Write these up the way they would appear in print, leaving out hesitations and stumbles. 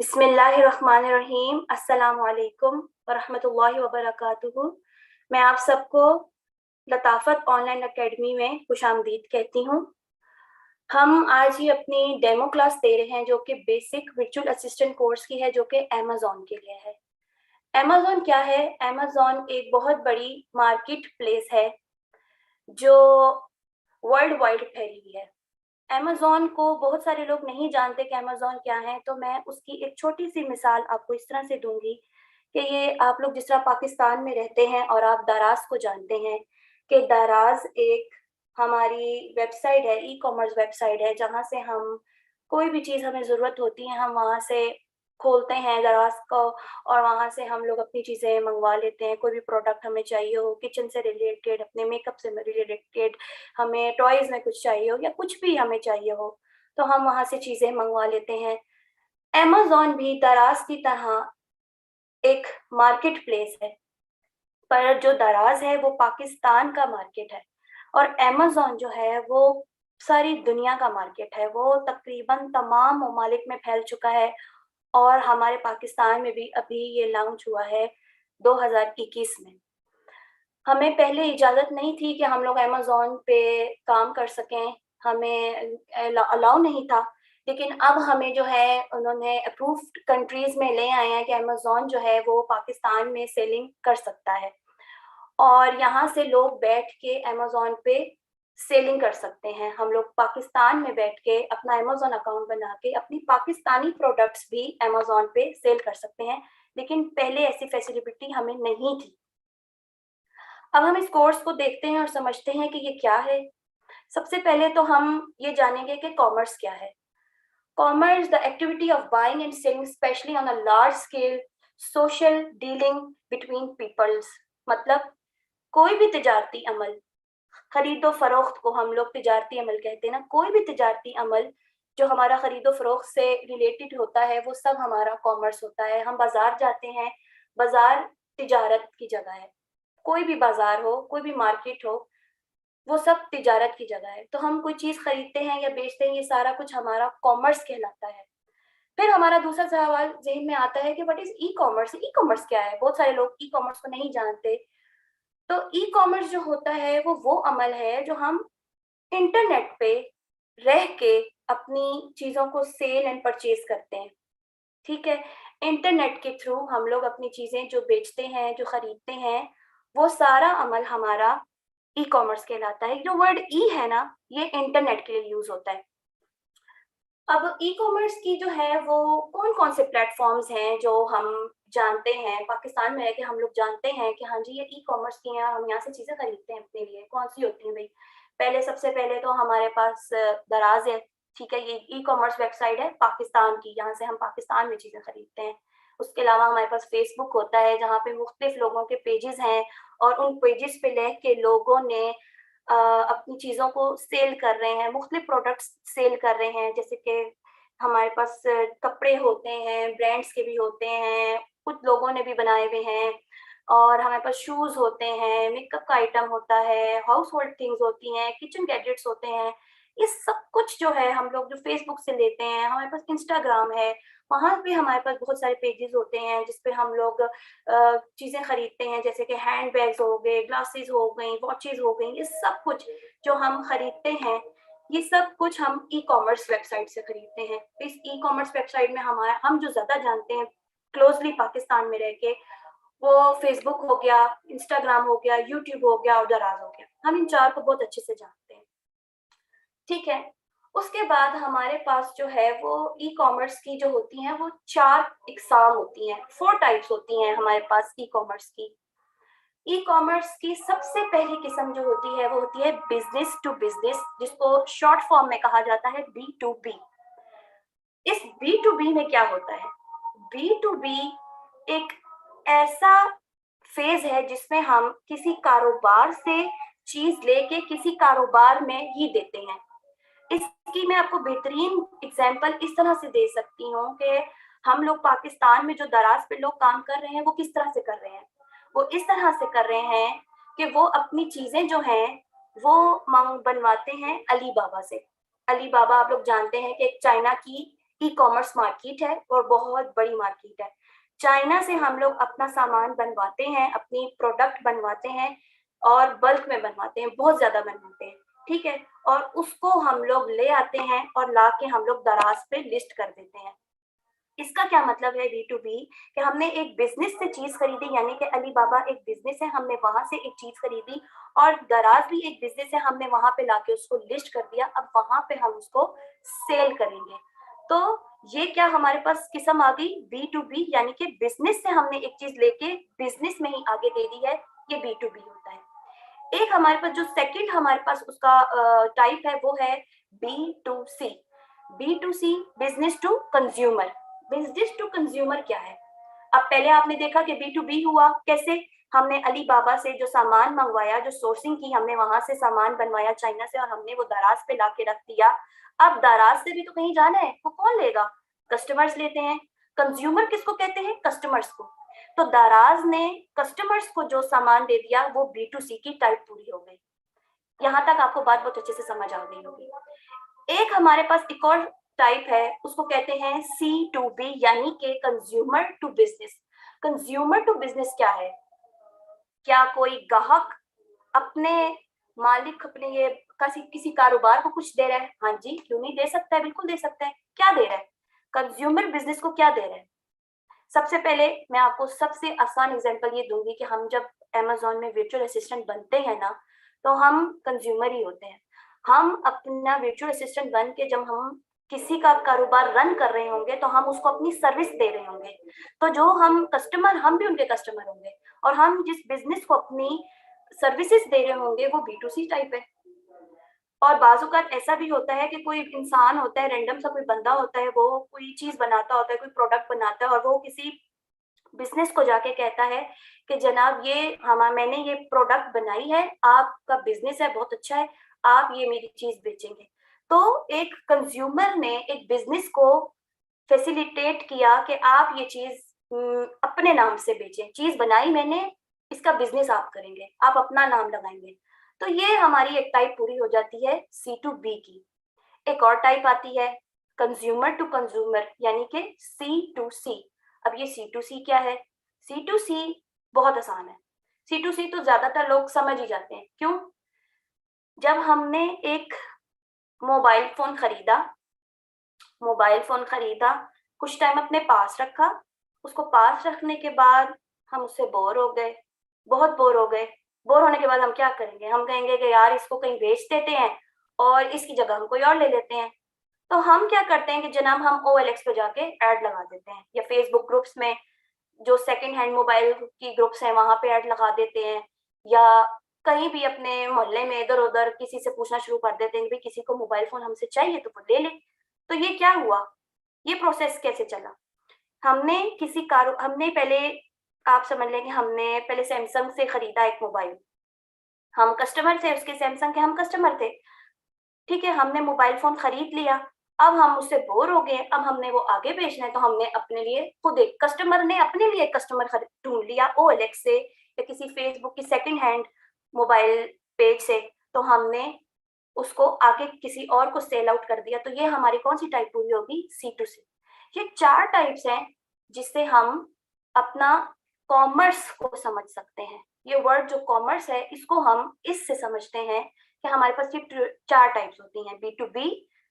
बिस्मिल्लाहिर्रहमानिर्रहीम। अस्सलामु अलैकुम वरहमतुल्लाहि वबरकातुहू। मैं आप सबको लताफत ऑनलाइन एकेडमी में खुशामदीद कहती हूँ। हम आज ही अपनी डेमो क्लास दे रहे हैं जो कि बेसिक वर्चुअल असिस्टेंट कोर्स की है, जो कि अमेज़ॉन के लिए है। अमेज़ॉन क्या है? अमेज़ॉन एक बहुत बड़ी मार्केट प्लेस है जो वर्ल्ड वाइड फैली हुई है। अमेज़ॉन को बहुत सारे लोग नहीं जानते कि अमेज़ॉन क्या है, तो मैं उसकी एक छोटी सी मिसाल आपको इस तरह से दूंगी कि ये आप लोग जिस तरह पाकिस्तान में रहते हैं और आप दाराज को जानते हैं कि दाराज एक हमारी वेबसाइट है, ई कॉमर्स वेबसाइट है, जहाँ से हम कोई भी चीज़ हमें ज़रूरत होती है हम वहाँ से खोलते हैं दराज को, और वहाँ से हम लोग अपनी चीज़ें मंगवा लेते हैं। कोई भी प्रोडक्ट हमें चाहिए हो, किचन से रिलेटेड, अपने मेकअप से रिलेटेड, हमें टॉयज़ में कुछ चाहिए हो या कुछ भी हमें चाहिए हो, तो हम वहाँ से चीज़ें मंगवा लेते हैं। अमेज़ॉन भी दराज की तरह एक मार्केट प्लेस है, पर जो दराज है वो पाकिस्तान का मार्केट है और अमेज़ॉन जो है वो सारी दुनिया का मार्केट है। वो तकरीबन तमाम ममालिक में फैल चुका है और हमारे पाकिस्तान में भी अभी ये लॉन्च हुआ है 2021 में। हमें पहले इजाज़त नहीं थी कि हम लोग अमेज़ॉन पे काम कर सकें, हमें अलाउ नहीं था, लेकिन अब हमें जो है उन्होंने अप्रूव्ड कंट्रीज़ में ले आए हैं कि अमेज़ॉन जो है वो पाकिस्तान में सेलिंग कर सकता है। और यहाँ से लोग बैठ के अमेज़न पे सेलिंग कर सकते हैं। हम लोग पाकिस्तान में बैठ के अपना अमेज़न अकाउंट बना के अपनी पाकिस्तानी प्रोडक्ट्स भी अमेज़न पे सेल कर सकते हैं, लेकिन पहले ऐसी फैसिलिटी हमें नहीं थी। अब हम इस कोर्स को देखते हैं और समझते हैं कि ये क्या है। सबसे पहले तो हम ये जानेंगे कि कॉमर्स क्या है। Commerce, the activity of buying and selling, especially on a large scale, social dealing between peoples। मतलब कोई भी तिजारती अमल, खरीदो फरोख्त को हम लोग तिजारती अमल कहते हैं ना, कोई भी तिजारती अमल जो हमारा खरीदो फरोख्त से रिलेटेड होता है वो सब हमारा कॉमर्स होता है। हम बाजार जाते हैं, बाजार तिजारत की जगह है। कोई भी बाजार हो, कोई भी मार्केट हो, वो सब तिजारत की जगह है। तो हम कोई चीज खरीदते हैं या बेचते हैं, ये सारा कुछ हमारा कॉमर्स कहलाता है। फिर हमारा दूसरा सवाल ज़हन में आता है कि what is e commerce. E commerce क्या है? बहुत सारे लोग ई कॉमर्स को नहीं जानते। तो ई कॉमर्स जो होता है वो अमल है जो हम इंटरनेट पे रह के अपनी चीजों को सेल एंड परचेज करते हैं। ठीक है, इंटरनेट के थ्रू हम लोग अपनी चीजें जो बेचते हैं, जो खरीदते हैं, वो सारा अमल हमारा ई कॉमर्स कहलाता है। जो वर्ड ई है ना, ये इंटरनेट के लिए यूज होता है। अब ई कॉमर्स की जो है वो कौन कौन से प्लेटफॉर्म्स हैं जो हम जानते हैं, पाकिस्तान में है कि हम लोग जानते हैं कि हाँ जी ये ई कॉमर्स की हैं, हम यहाँ से चीजें खरीदते हैं अपने लिए। कौन सी होती हैं भाई? पहले सबसे पहले तो हमारे पास दराज है। ठीक है, ये ई कॉमर्स वेबसाइट है पाकिस्तान की, यहाँ से हम पाकिस्तान में चीजें खरीदते हैं। उसके अलावा हमारे पास फेसबुक होता है जहाँ पे मुख्तलिफ लोगों के पेजेस हैं और उन पेजेस पे लिख के लोगों ने अपनी चीज़ों को सेल कर रहे हैं, मुख्तलिफ प्रोडक्ट्स सेल कर रहे हैं। जैसे कि हमारे पास कपड़े होते हैं, ब्रांड्स के भी होते हैं, कुछ लोगों ने भी बनाए हुए हैं, और हमारे पास शूज़ होते हैं, मेकअप का आइटम होता है, हाउस होल्ड थिंग्स होती हैं, किचन गैजेट्स होते हैं। ये सब कुछ जो है हम लोग जो फेसबुक से लेते हैं। हमारे पास इंस्टाग्राम है, वहाँ पे हमारे पास बहुत सारे पेजेस होते हैं जिसपे हम लोग चीज़ें खरीदते हैं, जैसे कि हैंड बैग्स हो गए, ग्लासेस हो गई, वॉचेस हो गई। ये सब कुछ जो हम खरीदते हैं, ये सब कुछ हम ई कॉमर्स वेबसाइट से खरीदते हैं। इस ई कॉमर्स वेबसाइट में हमारा हम जो ज़्यादा जानते हैं क्लोजली पाकिस्तान में रह के, वो फेसबुक हो गया, इंस्टाग्राम हो गया, यूट्यूब हो गया और दराज हो गया। हम इन चार को बहुत अच्छे से जानते हैं। ठीक है, उसके बाद हमारे पास जो है वो ई कॉमर्स की जो होती हैं वो चार इकसाम होती हैं, 4 टाइप्स होती हैं हमारे पास ई कॉमर्स की। ई कॉमर्स की सबसे पहली किस्म जो होती है वो होती है बिजनेस टू बिजनेस, जिसको शॉर्ट फॉर्म में कहा जाता है बी टू बी। इस बी टू बी में क्या होता है? बी टू बी एक ऐसा फेज है जिसमें हम किसी कारोबार से चीज लेके किसी कारोबार में ही देते हैं। इसकी मैं आपको बेहतरीन एग्जांपल इस तरह से दे सकती हूँ कि हम लोग पाकिस्तान में जो दराज पे लोग काम कर रहे हैं वो किस तरह से कर रहे हैं। वो इस तरह से कर रहे हैं कि वो अपनी चीजें जो हैं वो मांग बनवाते हैं अली बाबा से। अली बाबा आप लोग जानते हैं कि एक चाइना की ई कॉमर्स मार्केट है और बहुत बड़ी मार्केट है। चाइना से हम लोग अपना सामान बनवाते हैं, अपनी प्रोडक्ट बनवाते हैं और बल्क में बनवाते हैं, बहुत ज्यादा बनवाते हैं। ठीक है, और उसको हम लोग ले आते हैं और ला के हम लोग दराज पे लिस्ट कर देते हैं। इसका क्या मतलब है बी टू बी? कि हमने एक बिजनेस से चीज खरीदी, यानी कि अली बाबा एक बिजनेस है, हमने वहां से एक चीज खरीदी, और दराज भी एक बिजनेस है, हमने वहां पे लाके उसको लिस्ट कर दिया। अब वहां पे हम उसको सेल करेंगे। तो ये क्या हमारे पास किस्म आ गई? बी टू बी, यानी कि बिजनेस से हमने एक चीज लेके बिजनेस में ही आगे दे दी है, ये बी टू बी होता है। एक हमारे पास जो सेकंड हमारे पास उसका टाइप है वो है B to C. B to C, business to consumer. Business to consumer क्या है? अब पहले आपने देखा कि बी टू बी हुआ कैसे? हमने अली बाबा से जो सामान मंगवाया, जो सोर्सिंग की, हमने वहां से सामान बनवाया चाइना से और हमने वो दराज पे लाके रख दिया। अब दराज से भी तो कहीं जाना है, वो कौन लेगा? कस्टमर्स लेते हैं। कंज्यूमर किसको कहते हैं? कस्टमर्स को। तो दराज ने कस्टमर्स को जो सामान दे दिया वो बी टू सी की टाइप पूरी हो गई। यहाँ तक आपको बात बहुत अच्छे से समझ आ गई होगी। एक हमारे पास एक और टाइप है, उसको कहते हैं सी टू बी, यानी कि consumer to business. Consumer to business क्या है? क्या कोई ग्राहक अपने मालिक, अपने ये किसी कारोबार को कुछ दे रहा है? हाँ जी, क्यों नहीं दे सकता है, बिल्कुल दे सकता है। क्या दे रहा है? कंज्यूमर बिजनेस को क्या दे रहा है? सबसे पहले मैं आपको सबसे आसान एग्जांपल ये दूंगी कि हम जब अमेजोन में वर्चुअल असिस्टेंट बनते हैं ना, तो हम कंज्यूमर ही होते हैं। हम अपना वर्चुअल असिस्टेंट बन के जब हम किसी का कारोबार रन कर रहे होंगे तो हम उसको अपनी सर्विस दे रहे होंगे, तो जो हम कस्टमर, हम भी उनके कस्टमर होंगे, और हम जिस बिजनेस को अपनी सर्विसेज दे रहे होंगे वो B2C टाइप है। और बाजूकात ऐसा भी होता है कि कोई इंसान होता है, रैंडम सा कोई बंदा होता है, वो कोई चीज बनाता होता है, कोई प्रोडक्ट बनाता है, और वो किसी बिजनेस को जाके कहता है कि जनाब ये मैंने ये प्रोडक्ट बनाई है, आपका बिजनेस है बहुत अच्छा है, आप ये मेरी चीज बेचेंगे। तो एक कंज्यूमर ने एक बिजनेस को फैसिलिटेट किया कि आप ये चीज अपने नाम से बेचें, चीज बनाई मैंने, इसका बिजनेस आप करेंगे, आप अपना नाम लगाएंगे। तो ये हमारी एक टाइप पूरी हो जाती है C2B की। एक और टाइप आती है कंज्यूमर टू कंज्यूमर, यानी कि C2C। अब ये C2C क्या है? C2C बहुत आसान है। C2C तो ज्यादातर लोग समझ ही जाते हैं। क्यों? जब हमने एक मोबाइल फोन खरीदा, कुछ टाइम अपने पास रखा, उसको पास रखने के बाद हम उससे बोर हो गए, बहुत बोर हो गए। बोर होने के बाद हम क्या करेंगे? हम कहेंगे कि यार इसको कहीं बेच देते हैं और इसकी जगह हम कोई और ले लेते हैं। तो हम क्या करते हैं कि जनाब हम OLX पे जाके ऐड लगा देते हैं, या फेसबुक ग्रुप्स में जो सेकंड हैंड मोबाइल की ग्रुप्स हैं वहां पे ऐड लगा देते हैं, या कहीं भी अपने मोहल्ले में इधर उधर किसी से पूछना शुरू कर देते हैं कि भाई किसी को मोबाइल फोन हमसे चाहिए तो वो ले ले। तो ये क्या हुआ? ये प्रोसेस कैसे चला? हमने पहले, आप समझ लें कि हमने पहले सैमसंग से खरीदा एक मोबाइल, हम कस्टमर थे उसके, सैमसंग के हम कस्टमर थे, ठीक है, हमने मोबाइल फोन खरीद लिया। अब हम उससे बोर हो गए, अब हमने वो आगे बेचना है, तो हमने अपने लिए खुद एक कस्टमर ने अपने लिए कस्टमर ढूंढ लिया OLX से या किसी फेसबुक की सेकंड हैंड मोबाइल पेज से, तो हमने उसको आगे किसी और को सेल आउट कर दिया। तो ये हमारी कौन सी टाइप पूरी होगी? C2C। ये 4 टाइप्स हैं जिससे हम अपना कॉमर्स को समझ सकते हैं। ये वर्ड जो कॉमर्स है इसको हम इससे समझते हैं कि हमारे पास ये 4 टाइप्स होती हैं, B2B,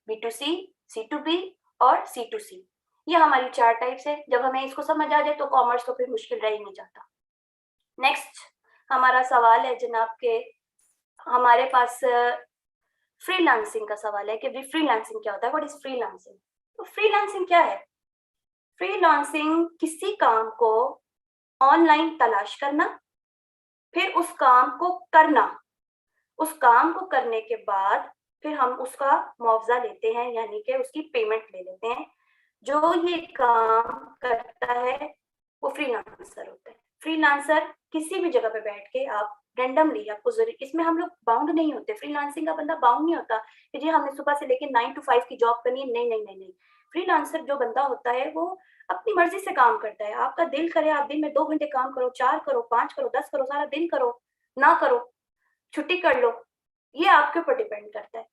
B2C, C2B और C2C। ये हमारी 4 टाइप्स है। जब हमें इसको समझ आ जाए तो कॉमर्स तो फिर मुश्किल रह ही नहीं जाता। नेक्स्ट हमारा सवाल है जनाब के, हमारे पास फ्रीलांसिंग का सवाल है कि भी फ्रीलांसिंग क्या होता है? What is freelancing? तो फ्रीलांसिंग क्या है? फ्रीलांसिंग किसी काम को ऑनलाइन तलाश करना, फिर उस काम को करना, उस काम को करने के बाद फिर हम उसका मुआवजा लेते हैं, यानी कि उसकी पेमेंट ले लेते हैं। जो ये काम करता है वो फ्रीलांसर होता है। फ्रीलांसर किसी भी जगह पे बैठ के आप रैंडमली, आपको जरूरी, इसमें हम लोग बाउंड नहीं होते, फ्रीलांसिंग का बंदा बाउंड नहीं होता कि जी हमने सुबह से लेकर 9 to 5 की जॉब करनी है। नहीं नहीं नहीं नहीं, फ्रीलांसर जो बंदा होता है वो अपनी मर्जी से काम करता है। आपका दिल करे आप दिन में 2 घंटे काम करो, 4 करो, 5 करो, 10 करो, सारा दिन करो, ना करो, छुट्टी कर लो, ये आपके ऊपर डिपेंड करता है।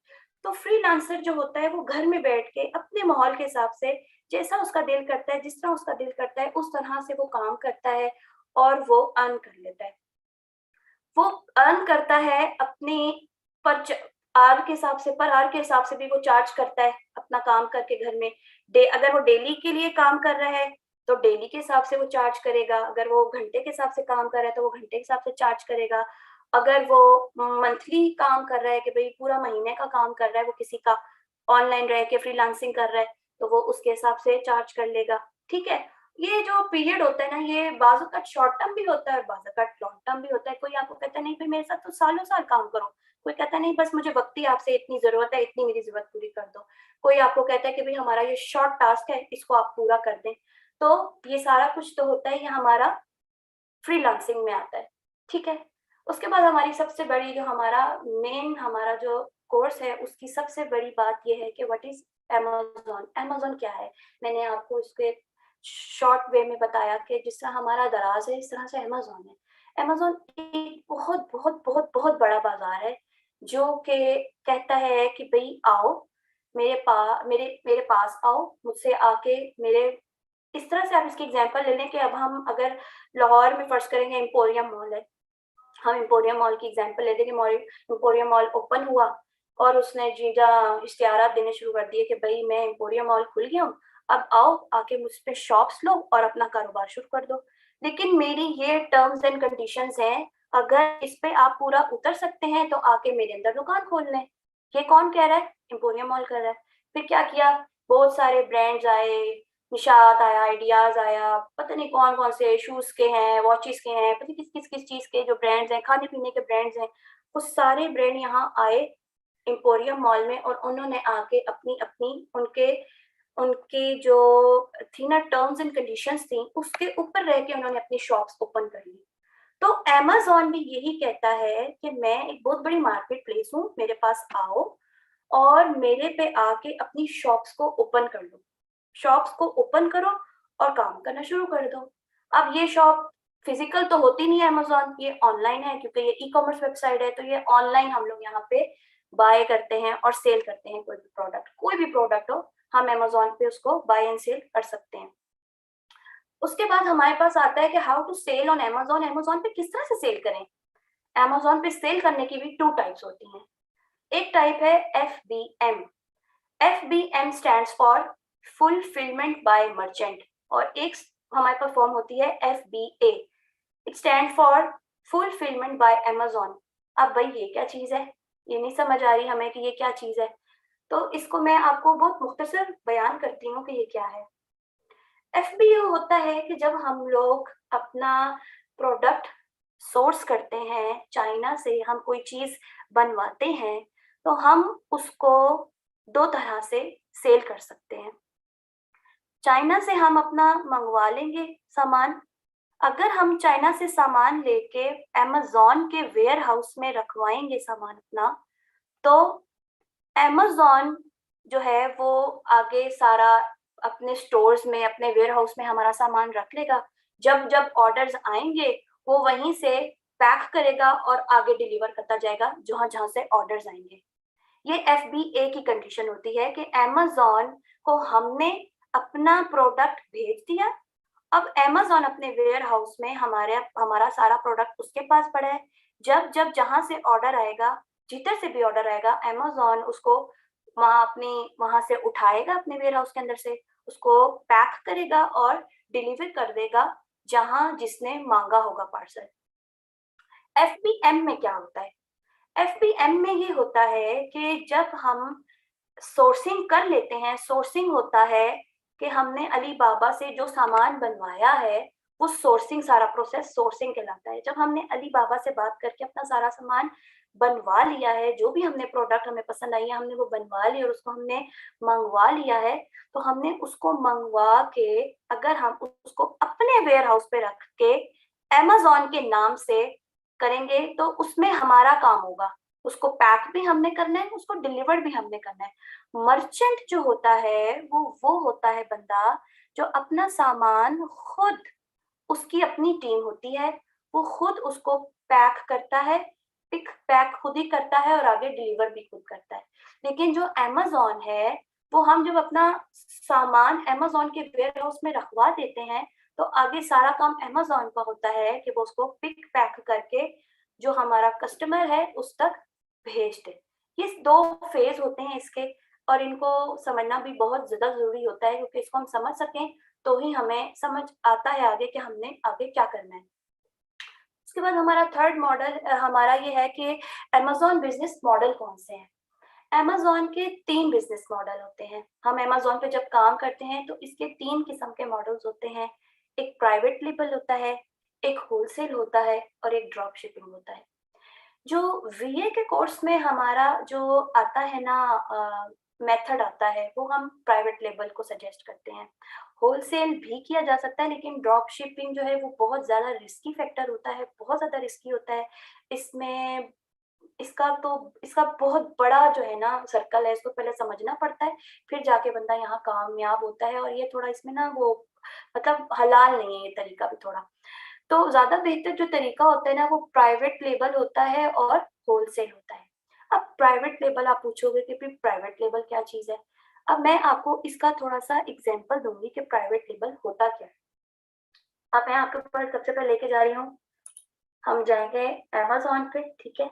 तो फ्रीलांसर जो होता है वो घर में बैठ के अपने माहौल के हिसाब से जैसा उसका दिल करता है, जिस तरह उसका दिल करता है उस तरह से वो काम करता है और वो अर्न कर लेता है। वो अर्न करता है अपनी पर आर के हिसाब से, पर आर के हिसाब से भी वो चार्ज करता है अपना काम करके घर में। अगर वो डेली के लिए काम कर रहा है तो डेली के हिसाब से वो चार्ज करेगा, अगर वो घंटे के हिसाब से काम कर रहा है तो वो घंटे के हिसाब से चार्ज करेगा, अगर वो मंथली काम कर रहा है कि भाई पूरा महीने का काम कर रहा है, वो किसी का ऑनलाइन रह के फ्रीलांसिंग कर रहा है तो वो उसके हिसाब से चार्ज कर लेगा। ठीक है, ये जो पीरियड होता है ना, ये बाजू का शॉर्ट टर्म भी होता है और बाजू का लॉन्ग टर्म भी होता है। कोई आपको कहता है नहीं भाई मेरे साथ तो सालों साल काम करो, कोई कहता है नहीं बस मुझे वक्त ही आपसे इतनी जरूरत है, इतनी मेरी जरूरत पूरी कर दो, कोई आपको कहता है कि भाई हमारा ये शॉर्ट टास्क है इसको आप पूरा कर दें। तो ये सारा कुछ तो होता है, ये हमारा फ्रीलांसिंग में आता है। ठीक है, उसके बाद हमारी सबसे बड़ी जो हमारा मेन हमारा जो कोर्स है उसकी सबसे बड़ी बात यह है कि व्हाट इज अमेज़न। अमेज़न क्या है? मैंने आपको इसके शॉर्ट वे में बताया कि जिस तरह हमारा दराज है इस तरह से अमेज़न है। अमेज़न एक बहुत बहुत बहुत बहुत बड़ा बाजार है जो कि कहता है कि भाई आओ मेरे पास आओ, मुझसे आके मेरे, इस तरह से आप इसकी एग्जांपल ले लें कि अब हम अगर लाहौर में फर्ज करेंगे एम्पोरियम मॉल है, हम एम्पोरियम मॉल की एग्जांपल ले लें कि एम्पोरियम मॉल ओपन हुआ और उसने जीजा इश्तिहारात देने शुरू कर दिए कि भाई मैं एम्पोरियम मॉल खुल गया हूँ, अब आओ आके मुझ पे शॉप्स लो और अपना कारोबार शुरू कर दो। लेकिन मेरी ये टर्म्स एंड कंडीशंस हैं, अगर इस पे आप पूरा उतर सकते हैं तो आके मेरे अंदर दुकान खोल लें। ये कौन कह रहा है? एम्पोरियम मॉल कर रहा है। फिर क्या किया, बहुत सारे ब्रांड्स आए, निशात आया, आइडियाज आया, पता नहीं कौन कौन से शूज के हैं, वॉचेस के हैं, पता नहीं किस किस चीज के जो ब्रांड्स हैं, खाने पीने के ब्रांड्स हैं, वो सारे ब्रांड यहाँ आए एम्पोरियम मॉल में, और उन्होंने आके अपनी अपनी उनके उनकी जो थी ना टर्म्स एंड कंडीशंस थी, उसके ऊपर रह के उन्होंने अपनी शॉप्स ओपन कर ली। तो अमेज़न भी यही कहता है कि मैं एक बहुत बड़ी मार्केट प्लेस हूँ, मेरे पास आओ और मेरे पे आके अपनी शॉप्स को ओपन कर लो, शॉप्स को ओपन करो और काम करना शुरू कर दो। अब ये शॉप फिजिकल तो होती नहीं है अमेज़न, ये ऑनलाइन है, क्योंकि ये ई कॉमर्स वेबसाइट है, तो ये ऑनलाइन हम लोग यहाँ पे बाय करते हैं और सेल करते हैं। कोई भी प्रोडक्ट हो, हम अमेज़न पे उसको बाय एंड सेल कर सकते हैं। उसके बाद हमारे पास आता है कि how to sell on Amazon, Amazon पे किस तरह से सेल करें। अमेज़न पे सेल करने की भी 2 टाइप्स होती हैं। एक टाइप है FBM। FBM stands for fulfilment bye merchant, और एक हमारे पास फॉर्म होती है FBA, it stand for fulfilment bye Amazon. अब भाई ये क्या चीज है, ये नहीं समझ आ रही हमें कि ये क्या चीज है, तो इसको मैं आपको बहुत मुख्तसर बयान करती हूँ कि ये क्या है। FBO होता है कि जब हम लोग अपना प्रोडक्ट सोर्स करते हैं चाइना से, हम कोई चीज बनवाते हैं, तो हम उसको 2 तरह से सेल कर सकते हैं। चाइना से हम अपना मंगवा लेंगे सामान। अगर हम चाइना से सामान लेके अमेज़न के वेयर हाउस में रखवाएंगे सामान अपना, तो अमेज़न जो है वो आगे सारा अपने स्टोर्स में, अपने वेयर हाउस में हमारा सामान रख लेगा। जब जब ऑर्डर्स आएंगे वो वहीं से पैक करेगा और आगे डिलीवर करता जाएगा जहां जहां से ऑर्डर्स आएंगे। ये FBA की कंडीशन होती है कि अमेज़न को हमने अपना प्रोडक्ट भेज दिया, अब अमेज़न अपने वेयर हाउस में हमारा सारा प्रोडक्ट उसके पास पड़ा है। जब जब जहां से ऑर्डर आएगा, जिधर से भी ऑर्डर आएगा, अमेज़न उसको वहां से उठाएगा अपने वेयर हाउस के अंदर से, उसको पैक करेगा और डिलीवर कर देगा जहां जिसने मांगा होगा पार्सल। FBM में क्या होता है? FBM में ये होता है कि जब हम सोर्सिंग कर लेते हैं, सोर्सिंग होता है कि हमने अलीबाबा से जो सामान बनवाया है, वो सोर्सिंग, सारा प्रोसेस सोर्सिंग कहलाता है। जब हमने अलीबाबा से बात करके अपना सारा सामान बनवा लिया है, जो भी हमने प्रोडक्ट हमें पसंद आई है, हमने वो बनवा लिया और उसको हमने मंगवा लिया है, तो हमने उसको मंगवा के अगर हम उसको अपने वेयर हाउस पे रख के अमेज़न के नाम से करेंगे, तो उसमें हमारा काम होगा। उसको पैक भी हमने करना है, उसको डिलीवर भी हमने करना है। मर्चेंट जो होता है वो होता है बंदा जो अपना सामान खुद, उसकी अपनी टीम होती है, वो खुद उसको पैक करता है, पिक पैक खुद ही करता है और आगे डिलीवर भी खुद करता है। लेकिन जो अमेज़न है, वो हम जब अपना सामान अमेज़न के वेयर हाउस में रखवा देते हैं, तो आगे सारा काम अमेज़न का होता है कि वो उसको पिक पैक करके जो हमारा कस्टमर है उस तक भेज दे। ये 2 फेज होते हैं इसके, और इनको समझना भी बहुत ज़्यादा ज़रूरी होता है, क्योंकि इसको हम समझ सकें तो ही हमें समझ आता है आगे कि हमने आगे क्या करना है। उसके बाद हमारा थर्ड मॉडल हमारा ये है कि अमेज़न बिज़नेस मॉडल कौन से हैं? अमेज़न के 3 बिज़नेस मॉडल होते हैं। हम अमेज़न पे जब काम करते हैं तो इसके 3 किस्म के मॉडल्स होते हैं। एक प्राइवेट लेबल होता है, एक होलसेल होता है और एक ड्रॉप शिपिंग होता है। जो VA के कोर्स में हमारा जो आता है ना मेथड आता है, वो हम प्राइवेट लेबल को सजेस्ट करते हैं। होलसेल भी किया जा सकता है, लेकिन ड्रॉप शिपिंग जो है वो बहुत ज़्यादा रिस्की फैक्टर होता है, बहुत ज़्यादा रिस्की होता है। इसमें इसका बहुत बड़ा जो है ना सर्कल है, इसको पहले समझना पड़ता है, फिर जाके बंदा यहाँ कामयाब होता है, और ये थोड़ा इसमें ना वो मतलब हलाल नहीं है ये तरीका भी थोड़ा। तो ज़्यादा बेहतर जो तरीका होता है ना, वो प्राइवेट लेबल होता है और होलसेल होता है। अब प्राइवेट लेबल आप पूछोगे कि फिर प्राइवेट लेबल क्या चीज़ है? अब मैं आपको इसका थोड़ा-सा एग्ज़ाम्पल दूँगी कि प्राइवेट लेबल होता क्या है। अब मैं आपके ऊपर सबसे पहले लेके जा रही हूँ, हम जाएँगे अमेज़न पे, ठीक है?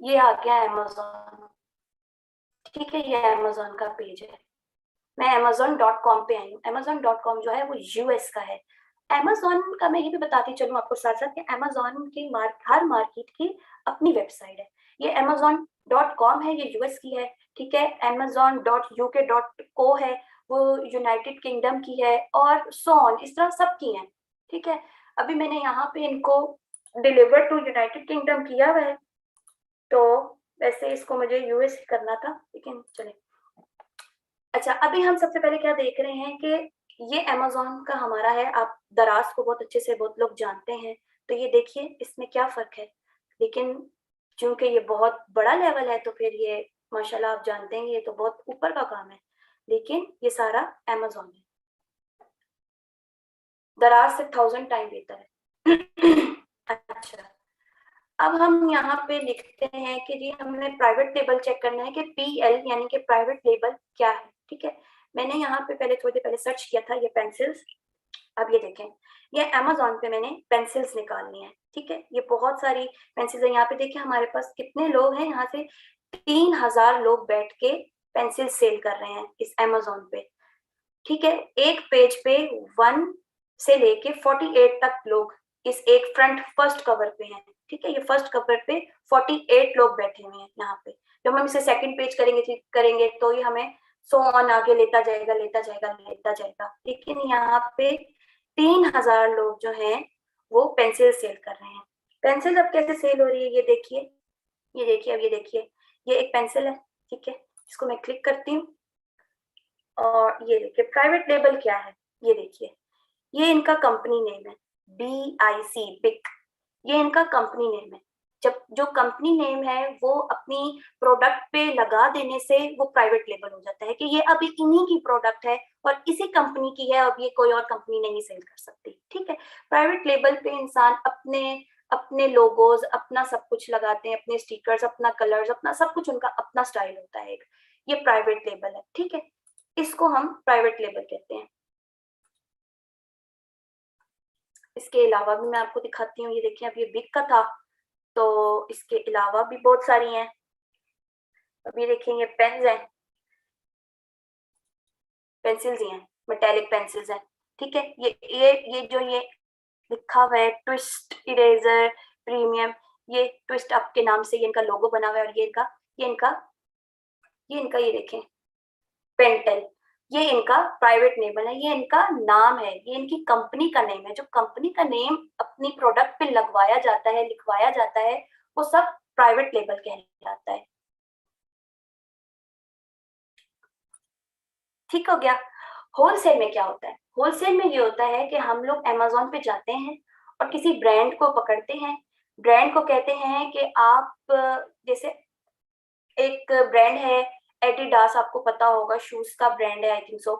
ये आ गया अमेज़न, ठीक है? ये अमेज़न का पेज है। मैं amazon.com पे आई हूँ। amazon.com जो है वो US का है। Amazon का मैं ये भी बताती चलूँ आपको साथ साथ कि Amazon की हर मार्केट की अपनी वेबसाइट है। ये Amazon.com है, ये यूएस की है, ठीक है। Amazon.uk.co है, वो यूनाइटेड किंगडम की है, और सो ऑन, इस तरह सबकी है, ठीक है। अभी मैंने यहाँ पे इनको डिलीवर टू यूनाइटेड किंगडम किया हुआ है, तो वैसे इसको मुझे यूएस करना था, लेकिन चले। अच्छा, अभी हम सबसे पहले क्या देख रहे हैं कि ये Amazon का हमारा है। आप दराज को बहुत अच्छे से बहुत लोग जानते हैं, तो ये देखिए इसमें क्या फर्क है। लेकिन चूंकि ये बहुत बड़ा लेवल है तो फिर ये माशाल्लाह आप जानते हैं ये तो बहुत ऊपर का काम है, लेकिन ये सारा Amazon है। दराज से 1000 टाइम बेहतर है। अच्छा, अब हम यहाँ पे लिखते हैं कि जी हमने प्राइवेट लेबल चेक करना है कि PL यानी कि प्राइवेट लेबल क्या है, ठीक है। मैंने यहाँ पे पहले थोड़ी देर पहले सर्च किया था ये पेंसिल्स। अब ये देखें, ये Amazon पे मैंने पेंसिल्स निकालनी है, ठीक है। ये बहुत सारी पेंसिल्स है। यहाँ पे देखिए हमारे पास कितने लोग हैं, यहाँ से 3000 लोग बैठ के पेंसिल सेल कर रहे हैं इस Amazon पे, ठीक है। एक पेज पे 1 से लेके 48 तक लोग इस एक फ्रंट फर्स्ट कवर पे हैं, ठीक है। ये फर्स्ट कवर पे 48 लोग बैठे हुए हैं यहाँ पे। जब हम इसे सेकंड पेज करेंगे तो ये हमें सो ऑन आगे लेता जाएगा लेता जाएगा लेता जाएगा, लेकिन यहाँ पे 3000 लोग जो हैं वो पेंसिल सेल कर रहे हैं। पेंसिल अब कैसे सेल हो रही है ये देखिए, ये देखिए, अब ये देखिए, ये एक पेंसिल है, ठीक है। इसको मैं क्लिक करती हूँ और ये देखिए प्राइवेट लेबल क्या है, ये देखिए, ये इनका कंपनी नेम है, BIC बिक, ये इनका कंपनी नेम है। जब जो कंपनी नेम है वो अपनी प्रोडक्ट पे लगा देने से वो प्राइवेट लेबल हो जाता है कि ये अभी इन्हीं की प्रोडक्ट है और इसी कंपनी की है, अब ये कोई और कंपनी नहीं सेल कर सकती, ठीक है। प्राइवेट लेबल पे इंसान अपने अपने लोगोज अपना सब कुछ लगाते हैं, अपने स्टिकर्स, अपना कलर्स, अपना सब कुछ, उनका अपना स्टाइल होता है। ये प्राइवेट लेबल है, ठीक है। इसको हम प्राइवेट लेबल कहते हैं। इसके अलावा भी मैं आपको दिखाती हूँ, ये देखिए अब ये बिग का था, तो इसके अलावा भी बहुत सारी हैं। अब ये देखेंगे पेन्स हैं, पेंसिल्स ही हैं, मेटेलिक पेंसिल्स हैं, ठीक है। ये जो ये लिखा हुआ है ट्विस्ट इरेजर प्रीमियम, ये ट्विस्ट अप के नाम से ये इनका लोगो बना हुआ है, और ये इनका ये देखें पेंटेल, ये इनका प्राइवेट नेम है, ये इनका नाम है, ये इनकी कंपनी का नेम है। जो कंपनी का नेम अपनी प्रोडक्ट पे लगवाया जाता है, लिखवाया जाता है, वो सब प्राइवेट लेबल कहलाता है, ठीक हो गया। होलसेल में क्या होता है? होलसेल में ये होता है कि हम लोग Amazon पे जाते हैं और किसी ब्रांड को पकड़ते हैं। ब्रांड को कहते हैं कि आप जैसे एक ब्रांड है एडिडास, आपको पता होगा, शूज का ब्रांड है आई थिंक सो,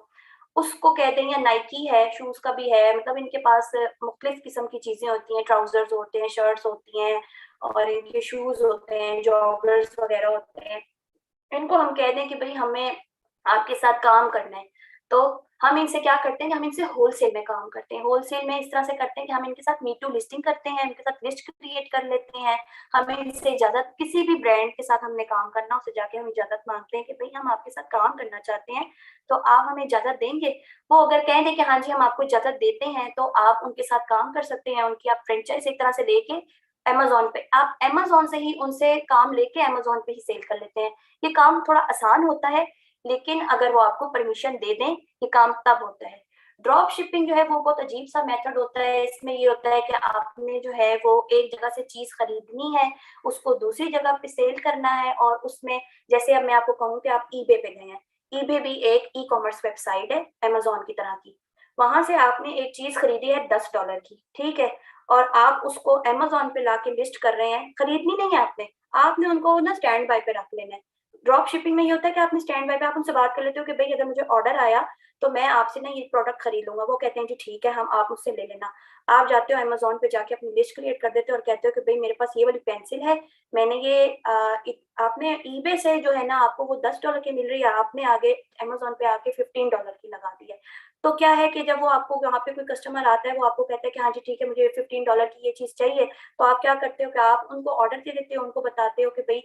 उसको कहते हैं, या नाइकी है, शूज का भी है। मतलब इनके पास मुख्तलिफ किस्म की चीजें होती हैं, ट्राउजर्स होते हैं, शर्ट्स होती हैं, और इनके शूज होते हैं, जॉगर्स वगैरह होते हैं। इनको हम कह दें कि भाई हमें आपके साथ काम करना है, तो हम इनसे क्या करते हैं कि हम इनसे होलसेल में काम करते हैं। होलसेल में इस तरह से करते हैं कि हम इनके साथ मी टू लिस्टिंग करते हैं, इनके साथ लिस्ट क्रिएट कर लेते हैं। हमें इनसे इजाजत, किसी भी ब्रांड के साथ हमने काम करना, उससे जाके हम इजाजत मांगते हैं कि भाई हम आपके साथ काम करना चाहते हैं, तो आप हमें इजाजत देंगे। वो अगर कह दें कि हाँ जी हम आपको इजाजत देते हैं, तो आप उनके साथ काम कर सकते हैं। उनकी आप फ्रेंचाइज एक तरह से लेके Amazon पे, आप Amazon से ही उनसे काम लेके Amazon पे ही सेल कर लेते हैं। ये काम थोड़ा आसान होता है, लेकिन अगर वो आपको परमिशन दे दें, ये काम तब होता है। ड्रॉप शिपिंग जो है वो बहुत अजीब सा मेथड होता है। इसमें ये होता है कि आपने जो है वो एक जगह से चीज खरीदनी है, उसको दूसरी जगह पे सेल करना है, और उसमें जैसे अब मैं आपको कहूँ कि आप ईबे पे गए हैं, ईबे भी एक ई कॉमर्स वेबसाइट है Amazon की तरह की। वहां से आपने एक चीज खरीदी है $10 की, ठीक है, और आप उसको Amazon पे लाके लिस्ट कर रहे हैं। खरीदनी नहीं है आपने, आपने उनको ना स्टैंड बाय पे रख लेना है। ड्रॉप शिपिंग में ये होता है कि आपने स्टैंड बाय पे आप उनसे बात कर लेते हो कि भाई अगर मुझे ऑर्डर आया तो मैं आपसे ना ये प्रोडक्ट खरीद लूंगा। वो कहते हैं जी ठीक है, हम आप मुझसे ले लेना। आप जाते हो Amazon पे जाके अपनी लिस्ट क्रिएट कर देते हो और कहते हो कि भाई मेरे पास ये वाली पेंसिल है, मैंने ये आपने ईबे से जो है ना आपको वो $10 की मिल रही है, आपने आगे Amazon पे आके $15 की लगा दी है। तो क्या है कि जब वो आपको वहाँ पे कोई कस्टमर आता है, वो आपको कहता है कि हाँ जी ठीक है मुझे $15 की ये चीज चाहिए, तो आप क्या करते हो कि आप उनको ऑर्डर दे देते हो, उनको बताते हो कि भाई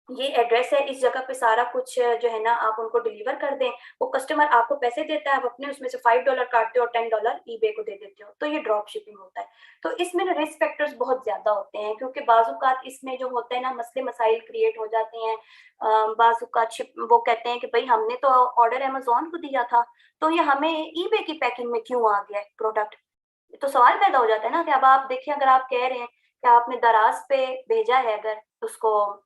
ये एड्रेस है, इस जगह पे सारा कुछ जो है ना आप उनको डिलीवर कर दें। वो कस्टमर आपको पैसे देता है, आप अपने उसमें से $5 काटते हो और $10 ईबे को दे देते हो, तो ये ड्रॉप शिपिंग होता है। तो इसमें ना रिस्क फैक्टर्स बहुत ज्यादा होते हैं, क्योंकि बाजुकात इसमें जो होता है ना मसले मसाइल क्रिएट हो जाते हैं। बाजुकात वो कहते हैं कि भाई हमने तो ऑर्डर अमेजोन को दिया था, तो ये हमें ईबे की पैकिंग में क्यों आ गया प्रोडक्ट। तो सवाल पैदा हो जाता है ना कि अब आप देखिए, अगर आप कह रहे हैं कि आपने दराज पे भेजा है, अगर उसको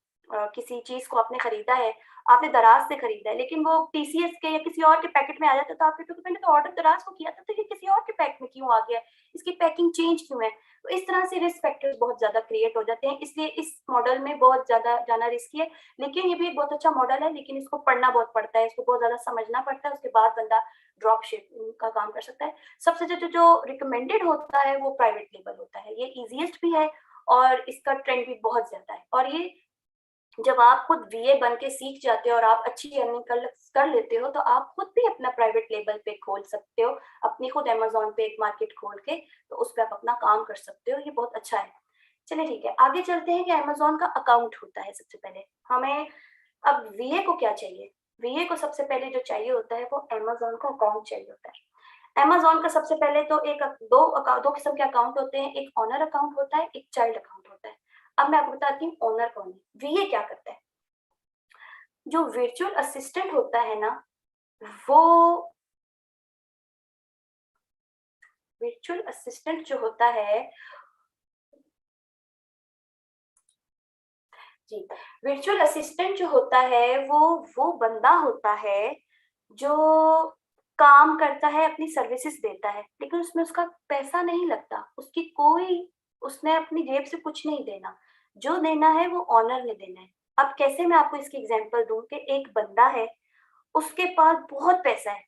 किसी चीज को आपने खरीदा है, आपने दराज से खरीदा है, लेकिन वो टीसीएस के या किसी और के पैकेट में आ जाता है, तो आप कहते हो कि मैंने तो ऑर्डर दराज को किया था, तो ये किसी और के पैक में क्यों आ गया, इसकी पैकिंग चेंज क्यों है। तो इस तरह से रिस्क फैक्टर्स बहुत ज्यादा क्रिएट हो जाते हैं, इसलिए इस मॉडल में बहुत ज्यादा जाना रिस्की है। लेकिन ये भी एक बहुत अच्छा मॉडल है, लेकिन इसको पढ़ना बहुत पड़ता है, इसको बहुत ज्यादा समझना पड़ता है, उसके बाद बंदा ड्रॉप शिपिंग का काम कर सकता है। सबसे जो रिकमेंडेड होता है वो प्राइवेट लेबल होता है, ये इजीएस्ट भी है और इसका ट्रेंड भी बहुत ज्यादा है। और ये जब आप खुद वीए बन के सीख जाते हो और आप अच्छी अर्निंग कर लेते हो, तो आप खुद भी अपना प्राइवेट लेबल पे खोल सकते हो, अपनी खुद अमेजोन पे एक मार्केट खोल के, तो उस पर आप अपना काम कर सकते हो, ये बहुत अच्छा है। चलिए ठीक है, आगे चलते हैं कि अमेजोन का अकाउंट होता है। सबसे पहले हमें अब वीए को क्या चाहिए। वीए को सबसे पहले जो चाहिए होता है वो अमेजोन का अकाउंट चाहिए होता है। अमेजोन का सबसे पहले तो दो किस्म के अकाउंट होते हैं, एक ऑनर अकाउंट होता है, एक चाइल्ड अकाउंट होता है। अब मैं आपको बताती हूँ ऑनर कौन है। वीए क्या करता है, जो वर्चुअल असिस्टेंट होता है ना, वो वर्चुअल असिस्टेंट जो होता है जी, वर्चुअल असिस्टेंट जो होता है वो बंदा होता है जो काम करता है, अपनी सर्विसेज देता है, लेकिन उसमें उसका पैसा नहीं लगता, उसकी कोई, उसने अपनी जेब से कुछ नहीं देना, जो देना है वो ऑनर ने देना है। अब कैसे मैं आपको इसकी एग्जांपल दूं कि एक बंदा है, उसके पास बहुत पैसा है,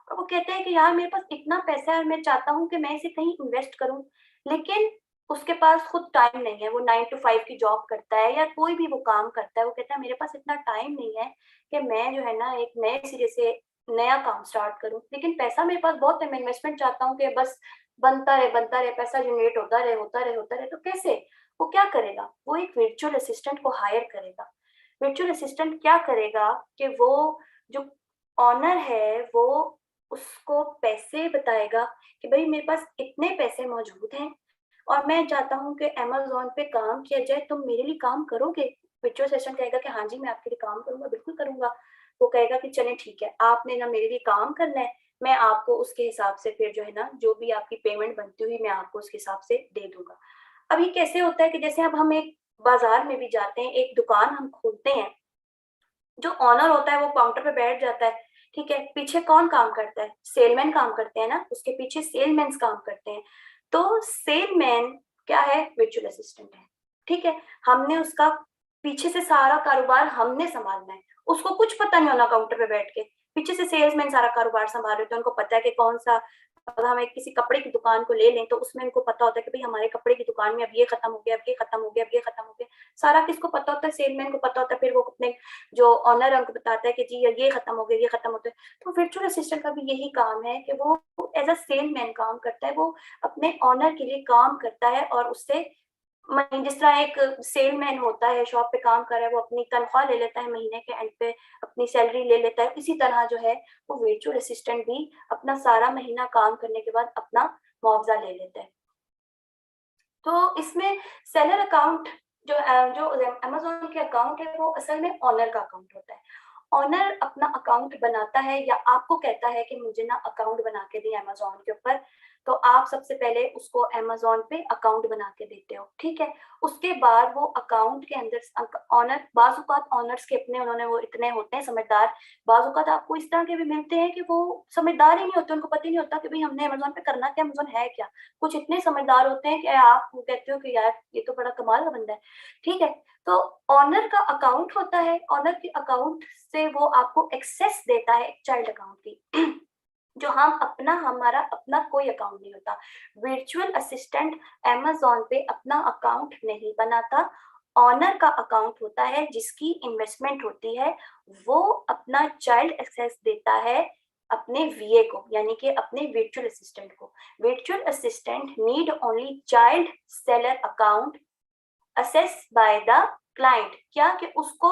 और वो कहते हैं कि यार मेरे पास इतना पैसा है और मैं चाहता हूँ कि मैं इसे कहीं इन्वेस्ट करूं, लेकिन उसके पास खुद टाइम नहीं है। वो 9 to 5 की जॉब करता है या कोई भी वो काम करता है, वो कहता है मेरे पास इतना टाइम नहीं है कि मैं जो है ना एक नए सिरे से नया काम स्टार्ट करूं, लेकिन पैसा मेरे पास बहुत है, मैं इन्वेस्टमेंट चाहता हूँ कि बस बनता रहे, पैसा जनरेट होता रहे। तो कैसे, वो क्या करेगा, वो एक वर्चुअल असिस्टेंट को हायर करेगा। वर्चुअल असिस्टेंट क्या करेगा कि वो जो ऑनर है वो उसको पैसे बताएगा कि भाई मेरे पास इतने पैसे मौजूद हैं और मैं चाहता हूँ कि अमेजोन पे काम किया जाए, तुम मेरे लिए काम करोगे। वर्चुअल असिस्टेंट कहेगा कि हाँ जी मैं आपके लिए काम करूंगा, बिल्कुल करूंगा। वो कहेगा कि चले ठीक है, आपने ना मेरे लिए काम करना है, मैं आपको उसके हिसाब से फिर जो है ना जो भी आपकी पेमेंट बनती हुई मैं आपको उसके हिसाब से दे दूंगा। अब ये कैसे होता है कि जैसे अब हम एक बाजार में भी जाते हैं, एक दुकान हम खोलते हैं, जो ऑनर होता है वो काउंटर पे बैठ जाता है, ठीक है, पीछे कौन काम करता है, सेलमैन काम करते हैं ना, उसके पीछे सेलमैन काम करते हैं। तो सेलमैन क्या है, वर्चुअल असिस्टेंट है, ठीक है। हमने उसका पीछे से सारा कारोबार हमने संभालना है, उसको कुछ पता नहीं होना काउंटर पे बैठ के, पीछे से सेल्समैन सारा कारोबार संभाल रहे, तो उनको पता है कि कौन सा, अगर हम एक किसी कपड़े की दुकान को ले लें तो उसमें उनको पता होता है कि भाई हमारे कपड़े की दुकान में अब ये खत्म हो गया, अब ये खत्म हो गया, अब ये खत्म हो गया, सारा किसको पता होता है, सेलमैन को पता होता है। फिर वो अपने जो ऑनर है उनको बताता है कि जी ये खत्म हो गया, ये खत्म होता है। तो वर्चुअल असिस्टेंट का भी यही काम है कि वो एज अ सेलमैन काम करता है, वो अपने ऑनर के लिए काम करता है और उससे जिस तरह एक सेलमैन होता है शॉप पे काम कर रहा है, वो अपनी तनख्वाह ले लेता है महीने के एंड पे, अपनी सैलरी ले लेता है, इसी तरह जो है वो वर्चुअल असिस्टेंट भी अपना सारा महीना काम करने के बाद अपना मुआवजा ले लेता है। तो इसमें सेलर अकाउंट जो जो अमेजोन के अकाउंट है वो असल में ऑनर का अकाउंट होता है। ऑनर अपना अकाउंट बनाता है या आपको कहता है कि मुझे ना अकाउंट बना के दिए अमेजोन के ऊपर, तो आप सबसे पहले उसको अमेजोन पे अकाउंट बना के देते हो, ठीक है। उसके बाद वो अकाउंट के अंदर ऑनर, बाजुकात ऑनर्स के अपने उन्होंने वो इतने होते हैं समझदार, बाजुकात आपको इस तरह के भी मिलते हैं कि वो समझदार ही नहीं होते, उनको पता ही नहीं होता कि भाई हमने अमेजोन पे करना क्या, अमेजोन है क्या। कुछ इतने समझदार होते हैं कि आप कहते हो कि यार ये तो बड़ा कमाल का बंदा है, ठीक है। तो ऑनर का अकाउंट होता है, ऑनर के अकाउंट से वो आपको एक्सेस देता है एक चाइल्ड अकाउंट की जो हम अपना, हमारा अपना कोई अकाउंट नहीं होता। वर्चुअल असिस्टेंट अमेजोन पे अपना अकाउंट नहीं बनाता, ऑनर का अकाउंट होता है जिसकी इन्वेस्टमेंट होती है, वो अपना चाइल्ड एक्सेस देता है अपने वीए को, यानी कि अपने वर्चुअल असिस्टेंट को। Virtual assistant need only child seller account assessed by the client, क्या कि उसको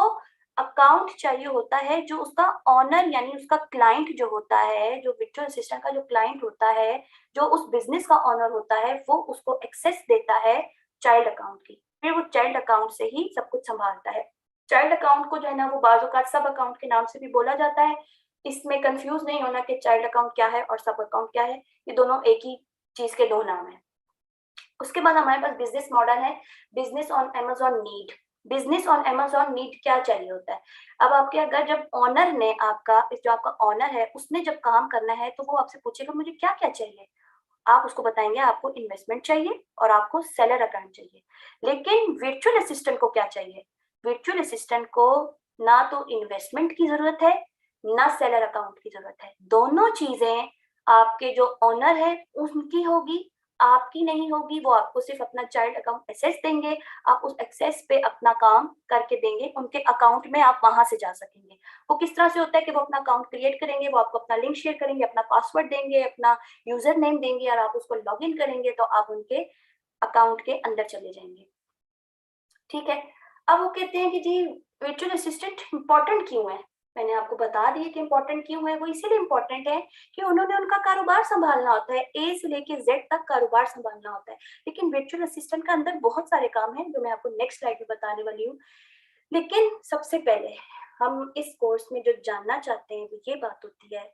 अकाउंट चाहिए होता है जो उसका ऑनर यानी उसका क्लाइंट जो होता है, जो वर्चुअल असिस्टेंट का जो क्लाइंट होता है, जो उस बिजनेस का ऑनर होता है, वो उसको एक्सेस देता है चाइल्ड अकाउंट की। फिर वो चाइल्ड अकाउंट से ही सब कुछ संभालता है। चाइल्ड अकाउंट को जो है ना वो बाज़-औक़ात सब अकाउंट के नाम से भी बोला जाता है। इसमें कंफ्यूज नहीं होना कि चाइल्ड अकाउंट क्या है और सब अकाउंट क्या है, ये दोनों एक ही चीज के दो नाम है। उसके बाद हमारे पास बिजनेस मॉडल है, business on Amazon need. Business on Amazon need क्या चाहिए होता है? अब आपके अगर जब ऑनर ने आपका जो आपका ऑनर है उसने जब काम करना है तो वो आपसे पूछेगा मुझे क्या-क्या चाहिए? आप उसको बताएंगे आपको इन्वेस्टमेंट चाहिए और आपको सेलर अकाउंट चाहिए। लेकिन वर्चुअल असिस्टेंट को क्या चाहिए? वर्चुअल असिस्टेंट को ना तो इन्वेस्टमेंट की जरूरत है, ना सेलर अकाउंट की जरूरत है। दोनों चीजें आपके जो ऑनर है उनकी होगी, आपकी नहीं होगी। वो आपको सिर्फ अपना चाइल्ड अकाउंट एक्सेस देंगे, आप उस एक्सेस पे अपना काम करके देंगे, उनके अकाउंट में आप वहां से जा सकेंगे। वो किस तरह से होता है कि वो अपना अकाउंट क्रिएट करेंगे, वो आपको अपना लिंक शेयर करेंगे, अपना पासवर्ड देंगे, अपना यूजर नेम देंगे और आप उसको लॉग इन करेंगे तो आप उनके अकाउंट के अंदर चले जाएंगे। ठीक है। अब वो कहते हैं कि जी वर्चुअल असिस्टेंट इंपॉर्टेंट क्यों है? मैंने आपको बता दिया कि इंपॉर्टेंट क्यों है। वो इसीलिए इंपॉर्टेंट है कि उन्होंने उनका कारोबार संभालना होता है, ए से लेके जेड तक कारोबार संभालना होता है। लेकिन वर्चुअल असिस्टेंट का अंदर बहुत सारे काम हैं जो मैं आपको नेक्स्ट स्लाइड में बताने वाली हूँ। लेकिन सबसे पहले हम इस कोर्स में जो जानना चाहते हैं वो ये बात होती है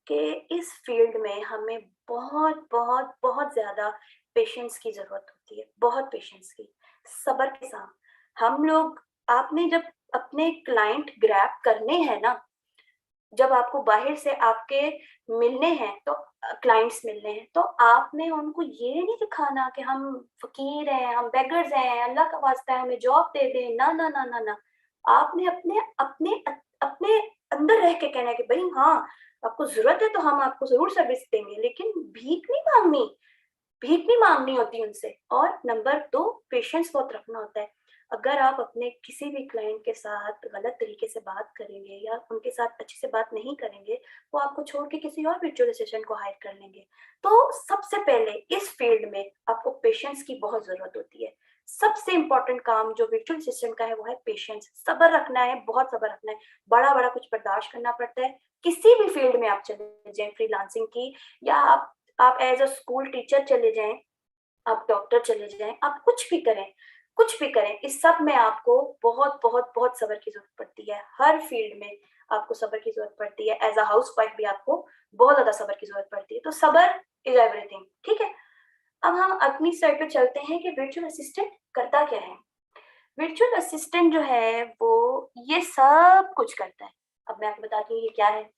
कि इस फील्ड में हमें बहुत बहुत बहुत ज्यादा पेशेंस की जरूरत होती है, बहुत पेशेंस की, सब्र के साथ। हम लोग, आपने जब अपने क्लाइंट ग्रैब करने हैं ना, जब आपको बाहर से आपके मिलने हैं तो क्लाइंट्स मिलने हैं तो आपने उनको ये नहीं दिखाना कि हम फकीर हैं, हम बेगर्स हैं, अल्लाह का वास्ता है हमें जॉब दे दें। ना ना ना ना ना, आपने अपने अपने अपने अंदर रह के कहना है कि भाई हाँ, आपको जरूरत है तो हम आपको जरूर सर्विस देंगे, लेकिन भीख नहीं मांगनी, भीख नहीं मांगनी होती उनसे। और नंबर 2, पेशेंस बहुत रखना होता है। अगर आप अपने किसी भी क्लाइंट के साथ गलत तरीके से बात करेंगे या उनके साथ अच्छे से बात नहीं करेंगे, वो आपको छोड़ के किसी और वर्चुअल असिस्टेंट को हायर कर लेंगे। तो सबसे पहले इस फील्ड में आपको पेशेंस की बहुत जरूरत होती है। सबसे इंपॉर्टेंट काम जो वर्चुअल असिस्टेंट का है वो है पेशेंस, सब्र रखना है, बहुत सब्र रखना है। बड़ा बड़ा कुछ बर्दाश्त करना पड़ता है। किसी भी फील्ड में आप चले जाएं, फ्रीलांसिंग की, या आप एज अ स्कूल टीचर चले जाएं, आप डॉक्टर चले जाएं, आप कुछ भी करें, कुछ भी करें, इस सब में आपको बहुत बहुत बहुत सब्र की जरूरत पड़ती है। हर फील्ड में आपको सब्र की जरूरत पड़ती है। एज अ हाउस वाइफ भी आपको बहुत ज्यादा सब्र की जरूरत पड़ती है। तो सब्र इज एवरीथिंग। ठीक है। अब हम अगली स्लाइड पे चलते हैं कि वर्चुअल असिस्टेंट करता क्या है। वर्चुअल असिस्टेंट जो है वो ये सब कुछ करता है। अब मैं आपको बताती हूँ ये क्या है।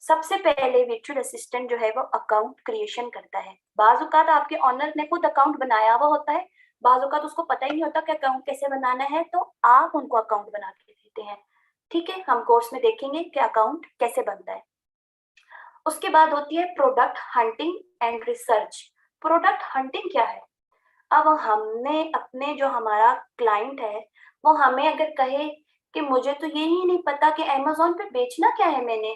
सबसे पहले वर्चुअल असिस्टेंट जो है वो अकाउंट क्रिएशन करता है। बाज़ औक़ात आपके ऑनर ने खुद अकाउंट बनाया हुआ होता है, बाज़ औक़ात उसको पता ही नहीं होता कि अकाउंट कैसे बनाना है, तो आप उनको अकाउंट बना के देते हैं। ठीक है, हम कोर्स में देखेंगे कि अकाउंट कैसे बनता है। उसके बाद होती है product hunting and research. Product hunting क्या है? अब हमने अपने जो हमारा क्लाइंट है वो हमें अगर कहे कि मुझे तो ये ही नहीं पता कि अमेज़न पे बेचना क्या है मैंने,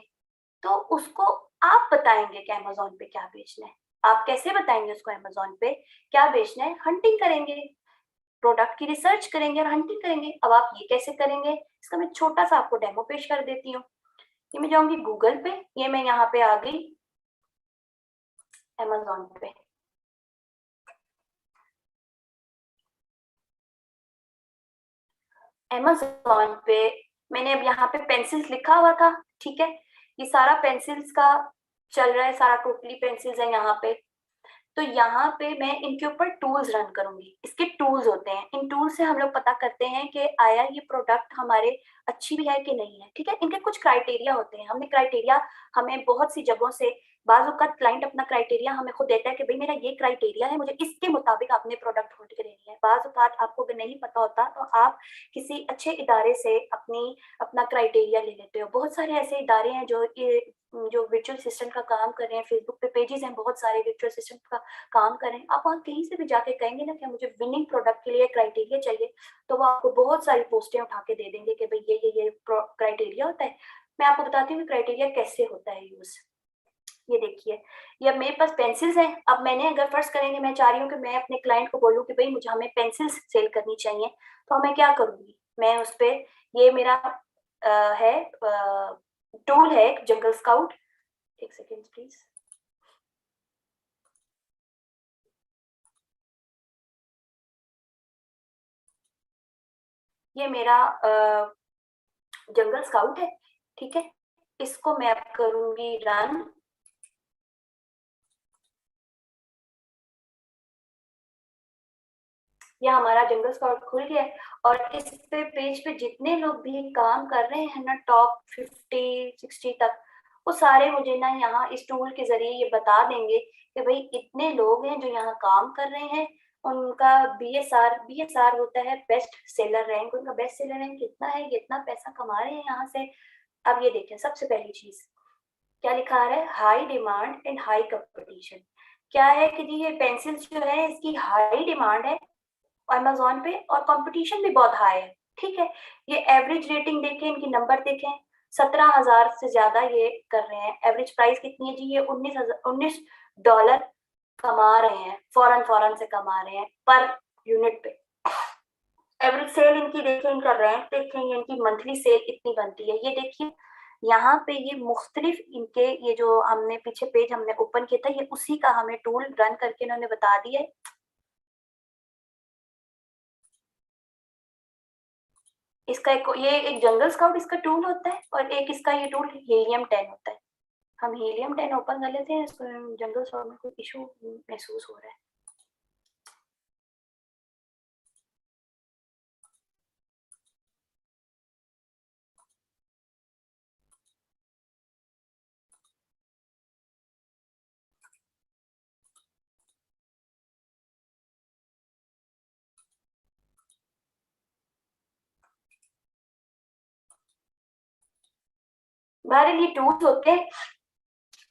तो उसको आप बताएंगे कि अमेज़न पे क्या बेचना है। आप कैसे बताएंगे उसको अमेज़न पे क्या बेचना है? हंटिंग करेंगे, प्रोडक्ट की रिसर्च करेंगे और हंटिंग करेंगे। अब आप ये कैसे करेंगे, इसका मैं छोटा सा आपको डेमो पेश कर देती हूँ। ये मैं जाऊंगी गूगल पे, ये मैं यहाँ पे आ गई अमेज़न पे। अमेज़न पे मैंने अब यहाँ पे पेंसिल्स लिखा हुआ था। ठीक है, ये सारा पेंसिल्स का चल रहा है, सारा टोटली पेंसिल्स है यहाँ पे। तो यहाँ पे मैं इनके ऊपर टूल्स रन करूंगी। इसके टूल्स होते हैं, इन टूल से हम लोग पता करते हैं कि आया ये प्रोडक्ट हमारे अच्छी भी है कि नहीं है। ठीक है, इनके कुछ क्राइटेरिया होते हैं। हमने क्राइटेरिया हमें बहुत सी जगहों से, बाज़ औक़ात क्लाइंट अपना क्राइटेरिया हमें खुद देता है कि भाई मेरा ये क्राइटेरिया है, मुझे इसके मुताबिक आपने प्रोडक्ट ढूंढ के देनी है। बाज़ औक़ात आपको अगर नहीं पता होता तो आप किसी अच्छे इदारे से अपना क्राइटेरिया ले लेते हो। बहुत सारे ऐसे इदारे हैं जो वर्चुअल असिस्टेंट का काम कर रहे हैं। फेसबुक पे पेजेस हैं बहुत सारे वर्चुअल असिस्टेंट का काम करें। आप वहाँ कहीं से भी जाके कहेंगे ना कि मुझे विनिंग प्रोडक्ट के लिए क्राइटेरिया चाहिए, तो वो आपको बहुत सारी पोस्टें उठा के दे देंगे कि भाई ये क्राइटेरिया होता है। मैं आपको बताती हूँ क्राइटेरिया कैसे होता है यूज। ये देखिए, ये अब मेरे पास पेंसिल्स हैं। अब मैंने अगर फर्स्ट करेंगे, मैं चाह रही हूँ कि मैं अपने क्लाइंट को बोलूँ कि भाई मुझे हमें पेंसिल्स सेल करनी चाहिए, तो मैं क्या करूँगी? मैं उस पे, ये मेरा है टूल है जंगल स्काउट। एक सेकेंड प्लीज। ये मेरा जंगल स्काउट है, ठीक है। इसको मैं अब करूंगी रन। यह हमारा जंगल स्काउट खुल गया है और इस पे पेज पे जितने लोग भी काम कर रहे हैं ना, टॉप 50-60 तक, वो सारे मुझे ना यहाँ इस टूल के जरिए ये बता देंगे कि भाई इतने लोग हैं जो यहाँ काम कर रहे हैं, उनका बीएसआर होता है बेस्ट सेलर रैंक, उनका बेस्ट सेलर रैंक कितना है, कितना पैसा कमा रहे हैं यहाँ से। अब ये देखें, सबसे पहली चीज क्या लिखा आ रहा है, high demand and high competition. क्या है कि जी ये पेंसिल जो है इसकी हाई डिमांड है अमेजोन पे और कंपटीशन भी बहुत हाई है, ठीक है। ये एवरेज रेटिंग देखें, इनकी नंबर देखें, 17,000 से ज्यादा ये कर रहे हैं। एवरेज प्राइस कितनी है जी, ये $19 कमा रहे हैं, फॉरन फॉरन से कमा रहे हैं पर यूनिट पे। एवरेज सेल इनकी देखें, इनका रैंक देखेंगे, इनकी मंथली सेल इतनी बनती है। ये देखिए यहाँ पे ये मुख्तलिफ इनके, ये जो हमने पीछे पेज हमने ओपन किया था, ये उसी का हमें टूल रन करके इन्होंने बता दिया है। इसका ये एक जंगल स्काउट इसका टूल होता है और एक इसका ये टूल हीलियम 10 होता है। हम हीलियम 10 ओपन कर लेते हैं, जंगल स्काउट में कोई इशू महसूस हो रहा है। बहरहाल ये टूल्स होते हैं,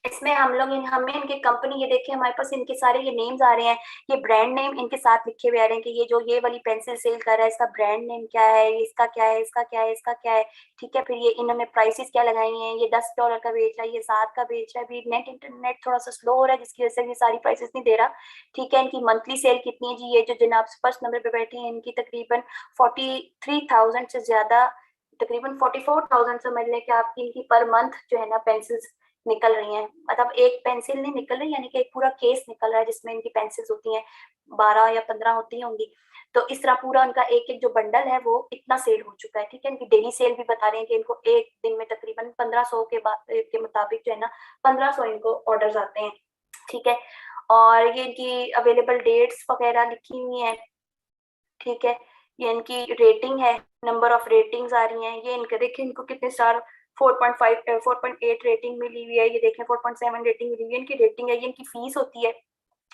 इसमें हम लोग हमें इनके कंपनी, ये देखिए हमारे पास इनके सारे ये नेम्स आ रहे हैं, ये ब्रांड नेम इनके साथ लिखे हुए आ रहे हैं कि ये जो ये वाली पेंसिल सेल कर रहा है इसका ब्रांड नेम क्या है, इसका क्या है, इसका क्या है, इसका क्या है, ठीक है। फिर ये इन्होंने प्राइसेस क्या लगाई हैं, ये $10 का बेच रहा है, ये 7 का बेच रहा है। अभी नेट इंटरनेट थोड़ा सा स्लो हो रहा है जिसकी वजह से ये सारी प्राइसेस नहीं दे रहा, ठीक है। इनकी मंथली सेल कितनी है जी, ये जो जनाब फर्स्ट नंबर पे बैठे हैं इनकी तकरीबन 43,000 से ज्यादा, तकरीबन 44,000 समझ लें कि आपकी इनकी पर मंथ जो है ना पेंसिल्स निकल रही हैं। मतलब एक पेंसिल नहीं निकल रही, यानी कि एक पूरा केस निकल रहा है जिसमें इनकी पेंसिल्स होती हैं, 12 या 15 होती होंगी। तो इस तरह पूरा उनका एक एक जो बंडल है वो इतना सेल हो चुका है, ठीक है। इनकी डेली सेल भी बता रहे हैं कि इनको एक दिन में तकरीबन 1500 के मुताबिक जो है ना 1500 इनको ऑर्डर आते हैं, ठीक है। और ये इनकी अवेलेबल डेट्स वगैरह लिखी हुई है, ठीक है। ये इनकी रेटिंग है, नंबर ऑफ रेटिंग्स आ रही हैं, ये इनके देखिए इनको कितने स्टार, 4.5 4.8 रेटिंग मिली हुई है, ये देखें 4.7 रेटिंग मिली हुई है। इनकी रेटिंग है, ये इनकी फीस होती है,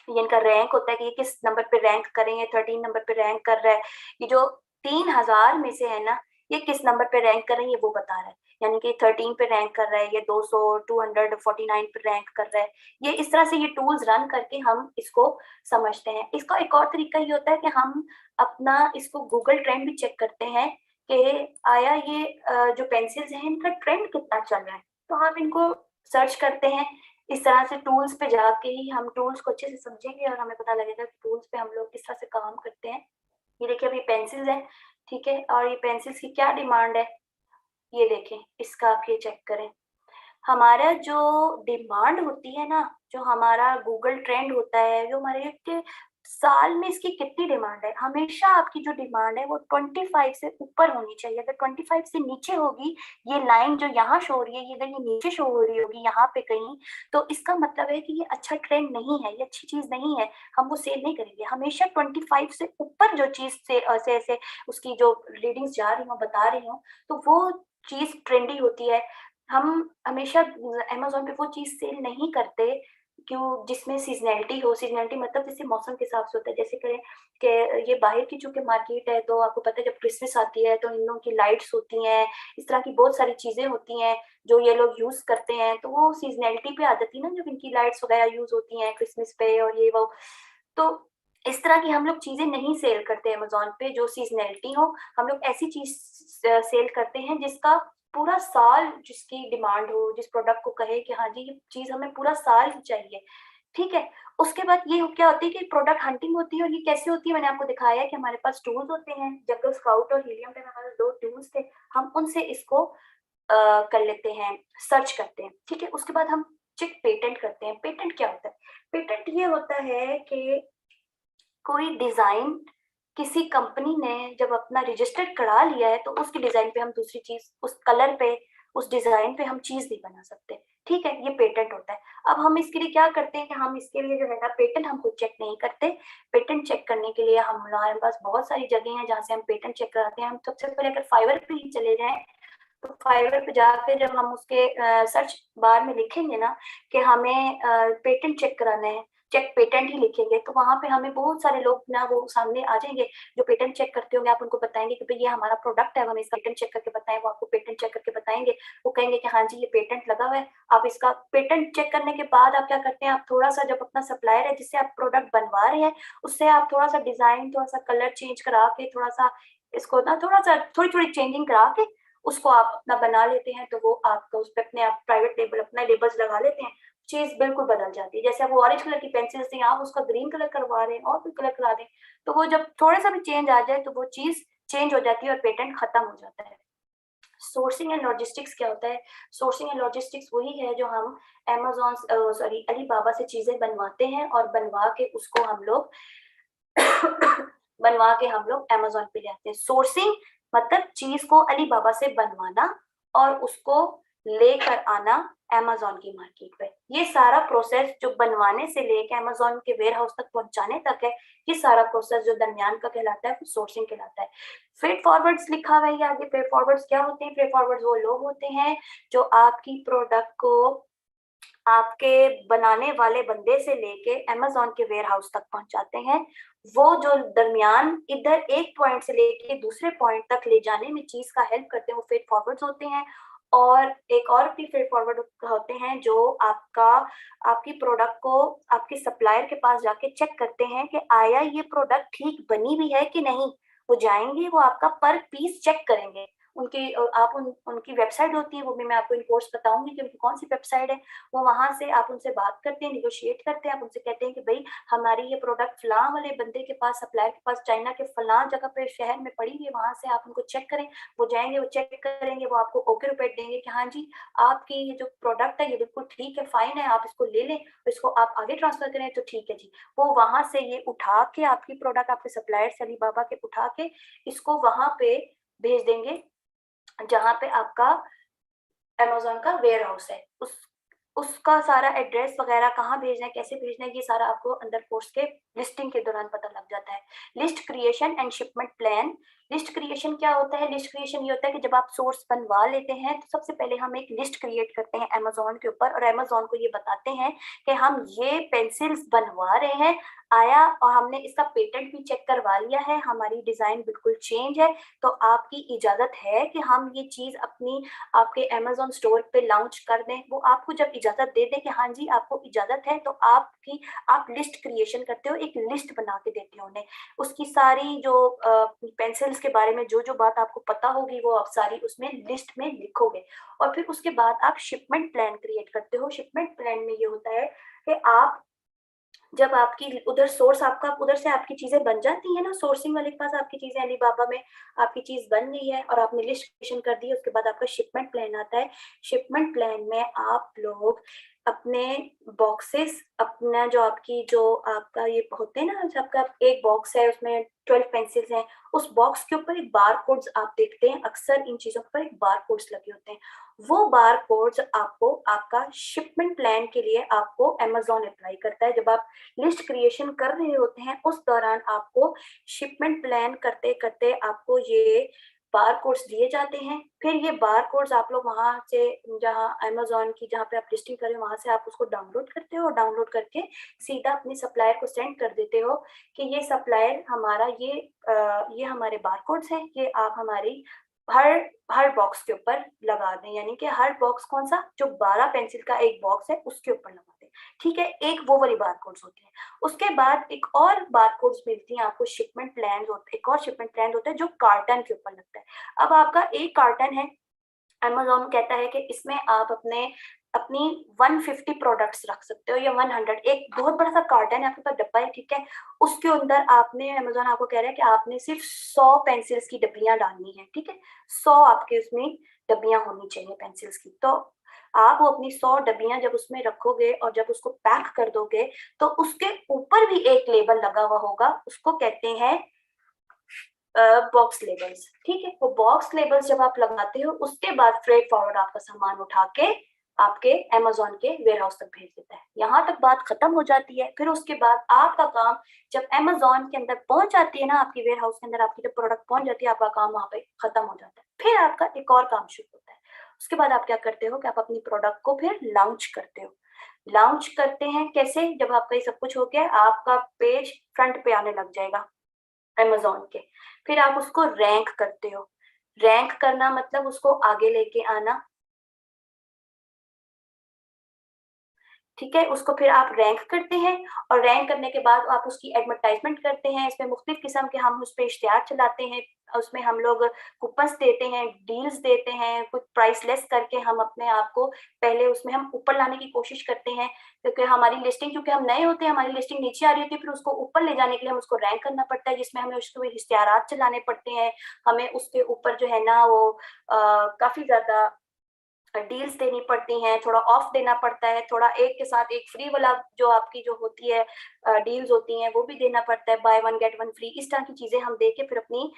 ये इनका रैंक होता है कि ये किस नंबर पे रैंक करेंगे, 13 नंबर पे रैंक कर रहा है। ये जो 3,000 में से है ना, ये किस नंबर पे रैंक कर रहे हैं ये वो बता रहा है, यानी कि 13 पे रैंक कर रहा है, ये 249 पे रैंक कर रहा है। ये इस तरह से ये टूल्स रन करके हम इसको समझते हैं। इसका एक और तरीका ये होता है कि हम अपना इसको गूगल ट्रेंड भी चेक करते हैं कि आया ये जो पेंसिल्स हैं इनका ट्रेंड कितना चल रहा है, तो हम इनको सर्च करते हैं। इस तरह से टूल्स पे जाके ही हम टूल्स को अच्छे से समझेंगे और हमें पता लगेगा कि टूल्स पे हम लोग किस तरह से काम करते हैं। ये देखिए अभी पेंसिल्स है, ठीक है, और ये पेंसिल्स की क्या डिमांड है, ये देखें, इसका आप ये चेक करें। हमारा जो डिमांड होती है ना, जो हमारा गूगल ट्रेंड होता है, जो हमारे के साल में इसकी कितनी डिमांड है, हमेशा आपकी जो डिमांड है वो 25 से ऊपर होनी चाहिए। अगर 25 से नीचे होगी, ये लाइन जो यहाँ शो हो रही है, ये अगर ये नीचे शो हो रही होगी यहाँ पे कहीं, तो इसका मतलब है कि ये अच्छा ट्रेंड नहीं है, ये अच्छी चीज नहीं है, हम वो सेल नहीं करेंगे। हमेशा 25 से ऊपर जो चीज से ऐसे उसकी जो रीडिंग्स जा रही हो, बता रही हूँ, तो वो चीज ट्रेंडी होती है। हम हमेशा अमेज़न पे वो चीज़ सेल नहीं करते क्यों, जिसमें सीजनैलिटी हो। सीजनैलिटी मतलब जैसे मौसम के हिसाब से होता है, जैसे करें कि ये बाहर की चूंकि मार्केट है, तो आपको पता है जब क्रिसमस आती है तो इन लोगों की लाइट्स होती हैं, इस तरह की बहुत सारी चीजें होती हैं जो ये लोग यूज करते हैं, तो वो सीजनैलिटी पे आ जाती है ना, जब इनकी लाइट्स वगैरह यूज होती हैं क्रिसमस पे और ये वो। तो इस तरह की हम लोग चीजें नहीं सेल करते अमेज़न पे जो सीजनैलिटी हो। हम लोग ऐसी चीज सेल करते हैं जिसका पूरा साल, जिसकी डिमांड हो, जिस प्रोडक्ट को कहे कि हाँ जी ये चीज हमें पूरा साल ही चाहिए, ठीक है। उसके बाद ये क्या होती है कि प्रोडक्ट हंटिंग होती है, और ये कैसे होती है मैंने आपको दिखाया है कि हमारे पास टूल्स होते हैं, जंगल स्काउट और हीलियम 10 हमारे 2 हम उनसे इसको कर लेते हैं, सर्च करते हैं, ठीक है। उसके बाद हम चेक पेटेंट करते हैं। पेटेंट क्या होता है? पेटेंट ये होता है कि कोई डिजाइन किसी कंपनी ने जब अपना रजिस्टर्ड करा लिया है तो उसकी डिजाइन पे हम दूसरी चीज, उस कलर पे, उस डिजाइन पे हम चीज नहीं बना सकते, ठीक है। ये पेटेंट होता है। अब हम इसके लिए क्या करते हैं कि हम इसके लिए जो है ना, पेटेंट हम खुद चेक नहीं करते। पेटेंट चेक करने के लिए हमारे पास बहुत सारी जगह हैं जहाँ से हम पेटेंट चेक कराते हैं। हम सबसे पहले अगर फाइवर पे ही चले जाएं तो फाइवर पे जाके जब हम उसके सर्च बार में लिखेंगे ना कि हमें पेटेंट चेक कराना है, चेक पेटेंट ही लिखेंगे, तो वहां पे हमें बहुत सारे लोग ना वो सामने आ जाएंगे जो पेटेंट चेक करते होंगे। आप उनको बताएंगे कि भाई ये हमारा प्रोडक्ट है, हमें इसका पेटेंट चेक करके बताएं। वो आपको पेटेंट चेक करके बताएंगे। वो कहेंगे कि हाँ जी ये पेटेंट लगा हुआ है। आप इसका पेटेंट चेक करने के बाद आप क्या करते हैं, आप थोड़ा सा जब अपना सप्लायर है जिससे आप प्रोडक्ट बनवा रहे हैं उससे आप थोड़ा सा डिजाइन, थोड़ा सा कलर चेंज करा के, थोड़ा सा इसको ना थोड़ा सा थोड़ी थोड़ी चेंजिंग करा के उसको आप अपना बना लेते हैं। तो वो आपका उस पर अपने आप प्राइवेट लेबल, अपना लेबल्स लगा लेते हैं। चीज बिल्कुल बदल जाती है। जैसे आप वो ऑरेंज कलर की पेंसिल थी, आप उसका ग्रीन कलर करवा रहे हैं और कोई कलर करा दें, तो वो जब थोड़ा सा भी चेंज आ जाए तो वो चीज चेंज हो जाती है और पेटेंट खत्म हो जाता है। सोर्सिंग एंड लॉजिस्टिक्स क्या होता है? सोर्सिंग एंड लॉजिस्टिक्स वही है जो हम अमेजोन, सॉरी, अलीबाबा से चीजें बनवाते हैं और बनवा के उसको हम लोग बनवा के हम लोग अमेजोन पे ले आते हैं। सोर्सिंग मतलब चीज को अलीबाबा से बनवाना और उसको लेकर आना अमेजोन की मार्केट पे। ये सारा प्रोसेस जो बनवाने से लेकर अमेजोन के वेयर हाउस तक पहुंचाने तक है, ये सारा प्रोसेस जो दरमियान का कहलाता है वो सोर्सिंग कहलाता है। फ्रेट फॉरवर्ड्स लिखा हुआ है आगे। फ्रेट फॉरवर्ड्स क्या होते हैं? फ्रेट फॉरवर्ड्स वो लोग होते हैं जो आपकी प्रोडक्ट को आपके बनाने वाले बंदे से लेके अमेजोन के वेयर हाउस तक पहुंचाते हैं। वो जो दरमियान इधर एक पॉइंट से लेके दूसरे पॉइंट तक ले जाने में चीज का हेल्प करते हैं, वो फ्रेट फॉरवर्ड्स होते हैं। और एक और भी फ्रेट फॉरवर्ड होते हैं जो आपकी प्रोडक्ट को आपके सप्लायर के पास जाके चेक करते हैं कि आया ये प्रोडक्ट ठीक बनी भी है कि नहीं। वो जाएंगे, वो आपका पर पीस चेक करेंगे। उनकी उनकी वेबसाइट होती है, वो भी मैं आपको इन कोर्स बताऊंगी कि उनकी कौन सी वेबसाइट है। वो वहां से आप उनसे बात करते हैं, निगोशिएट करते हैं। आप उनसे कहते हैं कि भाई हमारी ये प्रोडक्ट फलां वाले बंदे के पास, सप्लायर के पास, चाइना के फलां जगह पे शहर में पड़ी हुई है, वहां से आप उनको चेक करें। वो जाएंगे, वो चेक करेंगे, वो आपको ओके रुपए देंगे कि हाँ जी आपकी ये जो प्रोडक्ट है ये बिल्कुल ठीक है, फाइन है, आप इसको ले लें, इसको आप आगे ट्रांसफर करें तो ठीक है जी। वो वहां से ये उठा के आपकी प्रोडक्ट आपके सप्लायर से अलीबाबा के उठा के इसको वहां पे भेज देंगे जहां पे आपका अमेजोन का वेयर हाउस है। उसका सारा एड्रेस वगैरह, कहाँ भेजना है, कैसे भेजना है, ये सारा आपको अंदर कोर्स के लिस्टिंग के दौरान पता लग जाता है। List creation and shipment plan. List creation क्या होता है? लिस्ट क्रिएशन ये होता है कि जब आप सोर्स बनवा लेते हैं तो सबसे पहले हम एक लिस्ट क्रिएट करते हैं अमेजोन के ऊपर और अमेजोन को ये बताते हैं कि हम ये पेंसिल्स बनवा रहे हैं, आया और हमने इसका पेटेंट भी चेक करवा लिया है, हमारी डिजाइन बिल्कुल चेंज है, तो आपकी इजाजत है कि हम ये चीज अपनी आपके अमेजोन स्टोर पे लॉन्च कर दें। वो आपको जब इजाजत दे दें कि हाँ जी आपको इजाजत है, तो आप लिस्ट क्रिएशन करते हो, एक लिस्ट बना के देते हो उन्हें। उसकी सारी जो पेंसिल्स के बारे में जो जो बात आपको पता होगी वो आप सारी उसमें लिस्ट में लिखोगे। और फिर उसके बाद आप शिपमेंट प्लान क्रिएट करते हो। शिपमेंट प्लान में ये होता है कि आप जब आपकी उधर सोर्स, आपका उधर से आपकी चीजें बन जाती है ना, सोर्सिंग वाले के पास आपकी चीजें अलीबाबा में आपकी चीज बन गई है और आपने लिस्ट क्रिएशन कर दी है, उसके बाद आपका शिपमेंट प्लान आता है। शिपमेंट प्लान में आप लोग अपने बॉक्सेस, अपना जो आपकी जो आपका ये होते हैं ना, जब आपका एक बॉक्स है उसमें 12 पेंसिल्स हैं, उस बॉक्स के ऊपर एक बार कोड्स आप देखते हैं, अक्सर इन चीजों पर एक बार कोड्स लगे होते हैं। वो बार कोड्स आपको आपका शिपमेंट प्लान के लिए आपको अमेजोन अप्लाई करता है। जब आप लिस्ट क्रिएशन कर रहे होते हैं उस दौरान आपको शिपमेंट प्लान करते करते आपको ये बार कोड्स दिए जाते हैं। फिर ये बार कोड्स आप लोग वहां से, जहां अमेजोन की जहां पे आप लिस्टिंग करें वहां से आप उसको डाउनलोड करते हो, डाउनलोड करके सीधा अपने सप्लायर को सेंड कर देते हो कि ये सप्लायर हमारा ये हमारे बार कोड्स हैं, ये आप हमारी हर हर बॉक्स के ऊपर लगा दें। यानी कि हर बॉक्स कौन सा, जो 12 पेंसिल का एक बॉक्स है उसके ऊपर लगा दें, ठीक है। एक वो वाली बार कोड्स होती है। उसके बाद एक और बार कोड्स मिलती हैं आपको, शिपमेंट प्लान होता है, एक और शिपमेंट प्लान होता है जो कार्टन के ऊपर लगता है। अब आपका एक कार्टन है, Amazon कहता है कि इसमें आप अपनी 150 प्रोडक्ट्स रख सकते हो या 100, एक बहुत बड़ा सा कार्टन है आपके पास, डब्बा है, ठीक है, उसके अंदर आपने, Amazon आपको कह रहा है कि आपने सिर्फ 100 पेंसिल्स की डब्बियां डालनी है, ठीक है, 100 आपके उसमें डब्बियां होनी चाहिए पेंसिल्स की। तो आप वो अपनी 100 डब्बियां जब उसमें रखोगे और जब उसको पैक कर दोगे, तो उसके ऊपर भी एक लेबल लगा हुआ होगा, उसको कहते हैं बॉक्स लेबल्स, ठीक है। वो बॉक्स लेबल्स जब आप लगाते हो, उसके बाद फ्रेट फॉरवर्ड आपका सामान उठा के आपके Amazon के वेयर हाउस तक भेज देता है। यहाँ तक बात खत्म हो जाती है। फिर उसके बाद आपका काम जब Amazon के अंदर पहुंच जाती है ना, आपकी वेयर हाउस के अंदर आपकी जब प्रोडक्ट पहुंच जाती है, आपका काम वहां पे खत्म हो जाता है। फिर आपका एक और काम शुरू होता है। उसके बाद आप क्या करते हो कि आप अपनी प्रोडक्ट को फिर लॉन्च करते हो। लॉन्च करते हैं कैसे? जब आपका ये सब कुछ हो गया, आपका पेज फ्रंट पे आने लग जाएगा Amazon के। फिर आप उसको रैंक करते हो। रैंक करना मतलब उसको आगे लेके आना, ठीक है। उसको फिर आप रैंक करते हैं और रैंक करने के बाद आप उसकी एडवर्टाइजमेंट करते हैं। इसमें मुख्तलिफ किस्म के हम उस पर इश्तिहार चलाते हैं, उसमें हम लोग कूपन्स देते हैं, डील्स देते हैं, कुछ प्राइस लेस करके हम अपने आप को पहले उसमें हम ऊपर लाने की कोशिश करते हैं, क्योंकि हमारी लिस्टिंग, क्योंकि हम नए होते हैं, हमारी लिस्टिंग नीचे आ रही होती है, फिर उसको ऊपर ले जाने के लिए हम उसको रैंक करना पड़ता है, जिसमें हमें उसके इश्तिहारात चलाने पड़ते हैं, हमें उसके ऊपर जो है ना वो काफी ज्यादा डील्स देनी पड़ती हैं, थोड़ा ऑफ देना पड़ता है, थोड़ा एक के साथ एक फ्री वाला जो आपकी जो होती है डील्स होती हैं वो भी देना पड़ता है, by one get one free, इस तरह की चीजें हम दे के फिर अपनी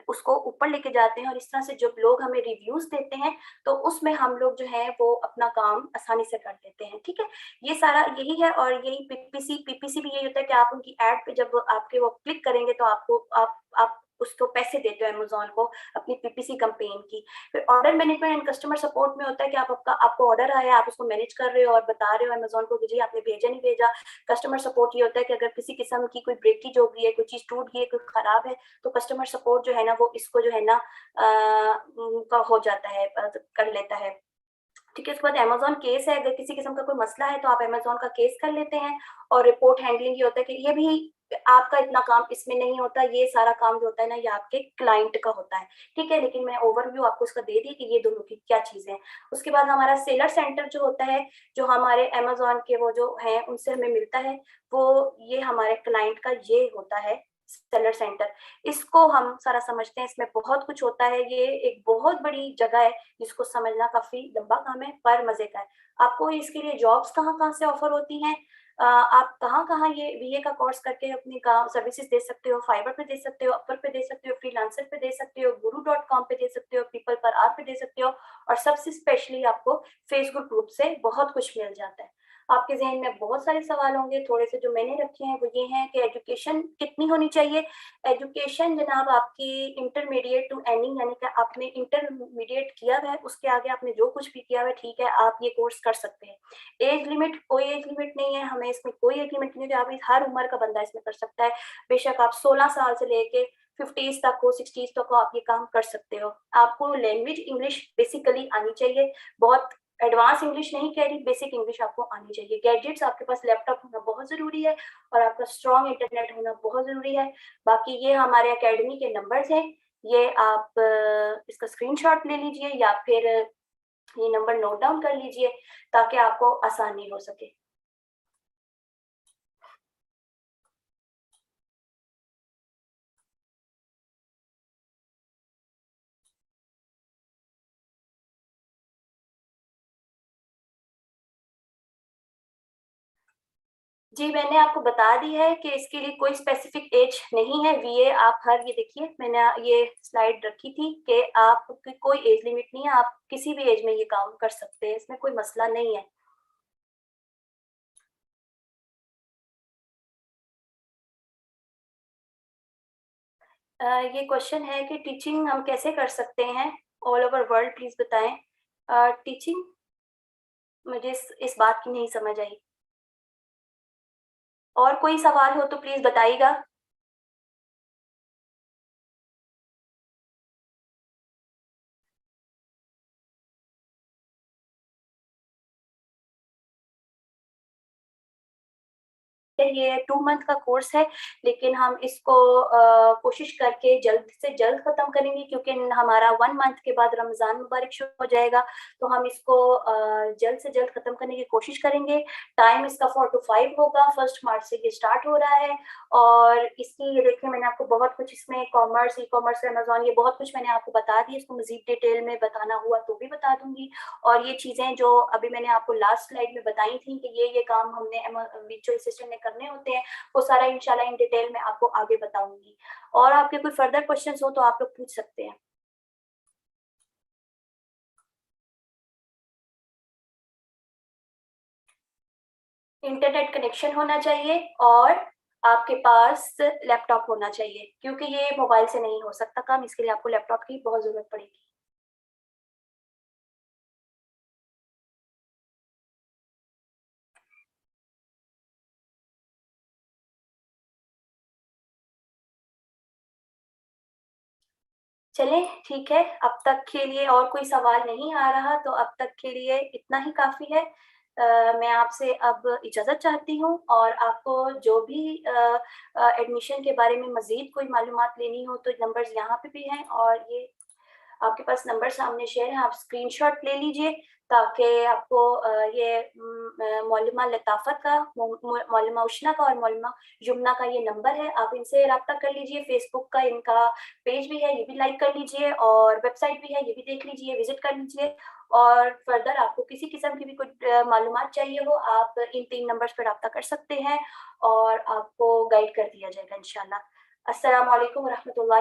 उसको ऊपर लेके जाते हैं। और इस तरह से जब लोग हमें रिव्यूज देते हैं तो उसमें हम लोग जो है वो अपना काम आसानी से कर देते हैं, ठीक है। ये सारा यही है। और यही पीपीसी भी यही होता है कि आप उनकी एड पे जब आपके वो क्लिक करेंगे तो आपको आप उसको पैसे देते हो Amazon को अपनी पीपीसी कैंपेन की। फिर order management and customer support में होता है कि आपको ऑर्डर आया, आप उसको मैनेज कर रहे हो और बता रहे हो Amazon को कि जी आपने भेजा नहीं भेजा। कस्टमर सपोर्ट ये होता है कि अगर किसी किस्म की कोई ब्रेकेज हो गई है, कोई चीज टूट गई है, कोई खराब है, तो कस्टमर सपोर्ट जो है ना वो इसको जो है ना का हो जाता है, कर लेता है, ठीक है। उसके बाद Amazon केस है, अगर किसी किस्म का कोई मसला है तो आप Amazon का केस कर लेते हैं। और रिपोर्ट हैंडलिंग ये होता है कि ये भी आपका इतना काम इसमें नहीं होता, ये सारा काम जो होता है ना ये आपके क्लाइंट का होता है, ठीक है। लेकिन मैं ओवरव्यू आपको इसका दे दी कि ये दोनों की क्या चीजें हैं। उसके बाद हमारा सेलर सेंटर जो होता है, जो हमारे Amazon के वो जो है उनसे हमें मिलता है, वो ये हमारे क्लाइंट का ये होता है सेलर सेंटर। इसको हम सारा समझते हैं, इसमें बहुत कुछ होता है, ये एक बहुत बड़ी जगह है जिसको समझना काफी लंबा काम है पर मजे का है। आपको इसके लिए जॉब्स कहाँ कहाँ से ऑफर होती हैं, आप कहाँ कहाँ ये बीए का कोर्स करके अपनी सर्विसेज दे सकते हो। फाइवर पे दे सकते हो, अपर पे दे सकते हो, फ्रीलांसर पे दे सकते हो, guru.com पे दे सकते हो, पीपल पर आर पे दे सकते हो। और सबसे स्पेशली आपको फेसबुक ग्रुप से बहुत कुछ मिल जाता है। आपके जहन में बहुत सारे सवाल होंगे, थोड़े से जो मैंने रखे हैं वो ये हैं कि एजुकेशन कितनी होनी चाहिए। एजुकेशन जनाब आपकी इंटरमीडिएट टू एंडिंग, यानी कि आपने इंटरमीडिएट किया हुआ है, उसके आगे आपने जो कुछ भी किया हुआ है, ठीक है, आप ये कोर्स कर सकते हैं। एज लिमिट, कोई एज लिमिट नहीं है, हमें इसमें कोई एज लिमिट नहीं है, आप हर उम्र का बंदा इसमें कर सकता है। बेशक आप 16 साल से लेके 50s तक हो, 60s तक हो, आप ये काम कर सकते हो। आपको लैंग्वेज इंग्लिश बेसिकली आनी चाहिए, बहुत एडवांस इंग्लिश नहीं कह रही, बेसिक इंग्लिश आपको आनी चाहिए। गैजेट्स, आपके पास लैपटॉप होना बहुत जरूरी है और आपका स्ट्रॉन्ग इंटरनेट होना बहुत जरूरी है। बाकी ये हमारे एकेडमी के नंबर्स हैं, ये आप इसका स्क्रीनशॉट ले लीजिए या फिर ये नंबर नोट डाउन कर लीजिए ताकि आपको आसानी हो सके। जी मैंने आपको बता दी है कि इसके लिए कोई स्पेसिफिक एज नहीं है। वीए आप हर, ये देखिए मैंने ये स्लाइड रखी थी कि आपकी कोई एज लिमिट नहीं है, आप किसी भी एज में ये काम कर सकते हैं, इसमें कोई मसला नहीं है। ये क्वेश्चन है कि टीचिंग हम कैसे कर सकते हैं ऑल ओवर वर्ल्ड, प्लीज बताएं। टीचिंग मुझे इस बात की नहीं समझ आई। और कोई सवाल हो तो प्लीज बताइएगा। ये 2 मंथ का कोर्स है, लेकिन हम इसको कोशिश करके जल्द से जल्द खत्म करेंगे, क्योंकि हमारा 1 मंथ के बाद रमजान मुबारक शुरू हो जाएगा, तो हम इसको जल्द से जल्द खत्म करने की कोशिश करेंगे। टाइम इसका 4 to 5 होगा, 1 मार्च से ये स्टार्ट हो रहा है। और इसकी ये देखिए मैंने आपको बहुत कुछ इसमें कॉमर्स, ई कॉमर्स, अमेजोन, ये बहुत कुछ मैंने आपको बता दिया। इसको मजीद डिटेल में बताना हुआ तो भी बता दूंगी। और ये चीजें जो अभी मैंने आपको लास्ट स्लाइड में बताई थी कि ये काम हमने जो असिस्टेंट ने करने होते हैं, वो सारा इंशाल्लाह इन डिटेल में आपको आगे बताऊंगी। और आपके कोई फर्दर क्वेश्चंस हो तो आप लोग पूछ सकते हैं। इंटरनेट कनेक्शन होना चाहिए और आपके पास लैपटॉप होना चाहिए, क्योंकि ये मोबाइल से नहीं हो सकता काम, इसके लिए आपको लैपटॉप की बहुत जरूरत पड़ेगी। चले ठीक है, अब तक के लिए और कोई सवाल नहीं आ रहा, तो अब तक के लिए इतना ही काफी है। मैं आपसे अब इजाजत चाहती हूँ, और आपको जो भी एडमिशन के बारे में मजीद कोई मालूमात लेनी हो तो नंबर्स यहाँ पे भी हैं, और ये आपके पास नंबर सामने शेयर है, आप स्क्रीनशॉट ले लीजिए, ताकि आपको ये मौलमा लताफत का, मौलमा उशना का और मौलमा यमुना का ये नंबर है, आप इनसे रब्ता कर लीजिए। फेसबुक का इनका पेज भी है, ये भी लाइक कर लीजिए, और वेबसाइट भी है, ये भी देख लीजिए, विजिट कर लीजिए। और फर्दर आपको किसी किस्म की भी कुछ मालूमात चाहिए हो, आप इन 3 नंबर्स पर रब्ता कर सकते हैं, और आपको गाइड कर दिया जाएगा इंशाल्लाह। अस्सलाम वालेकुम रहमतुल्लाह।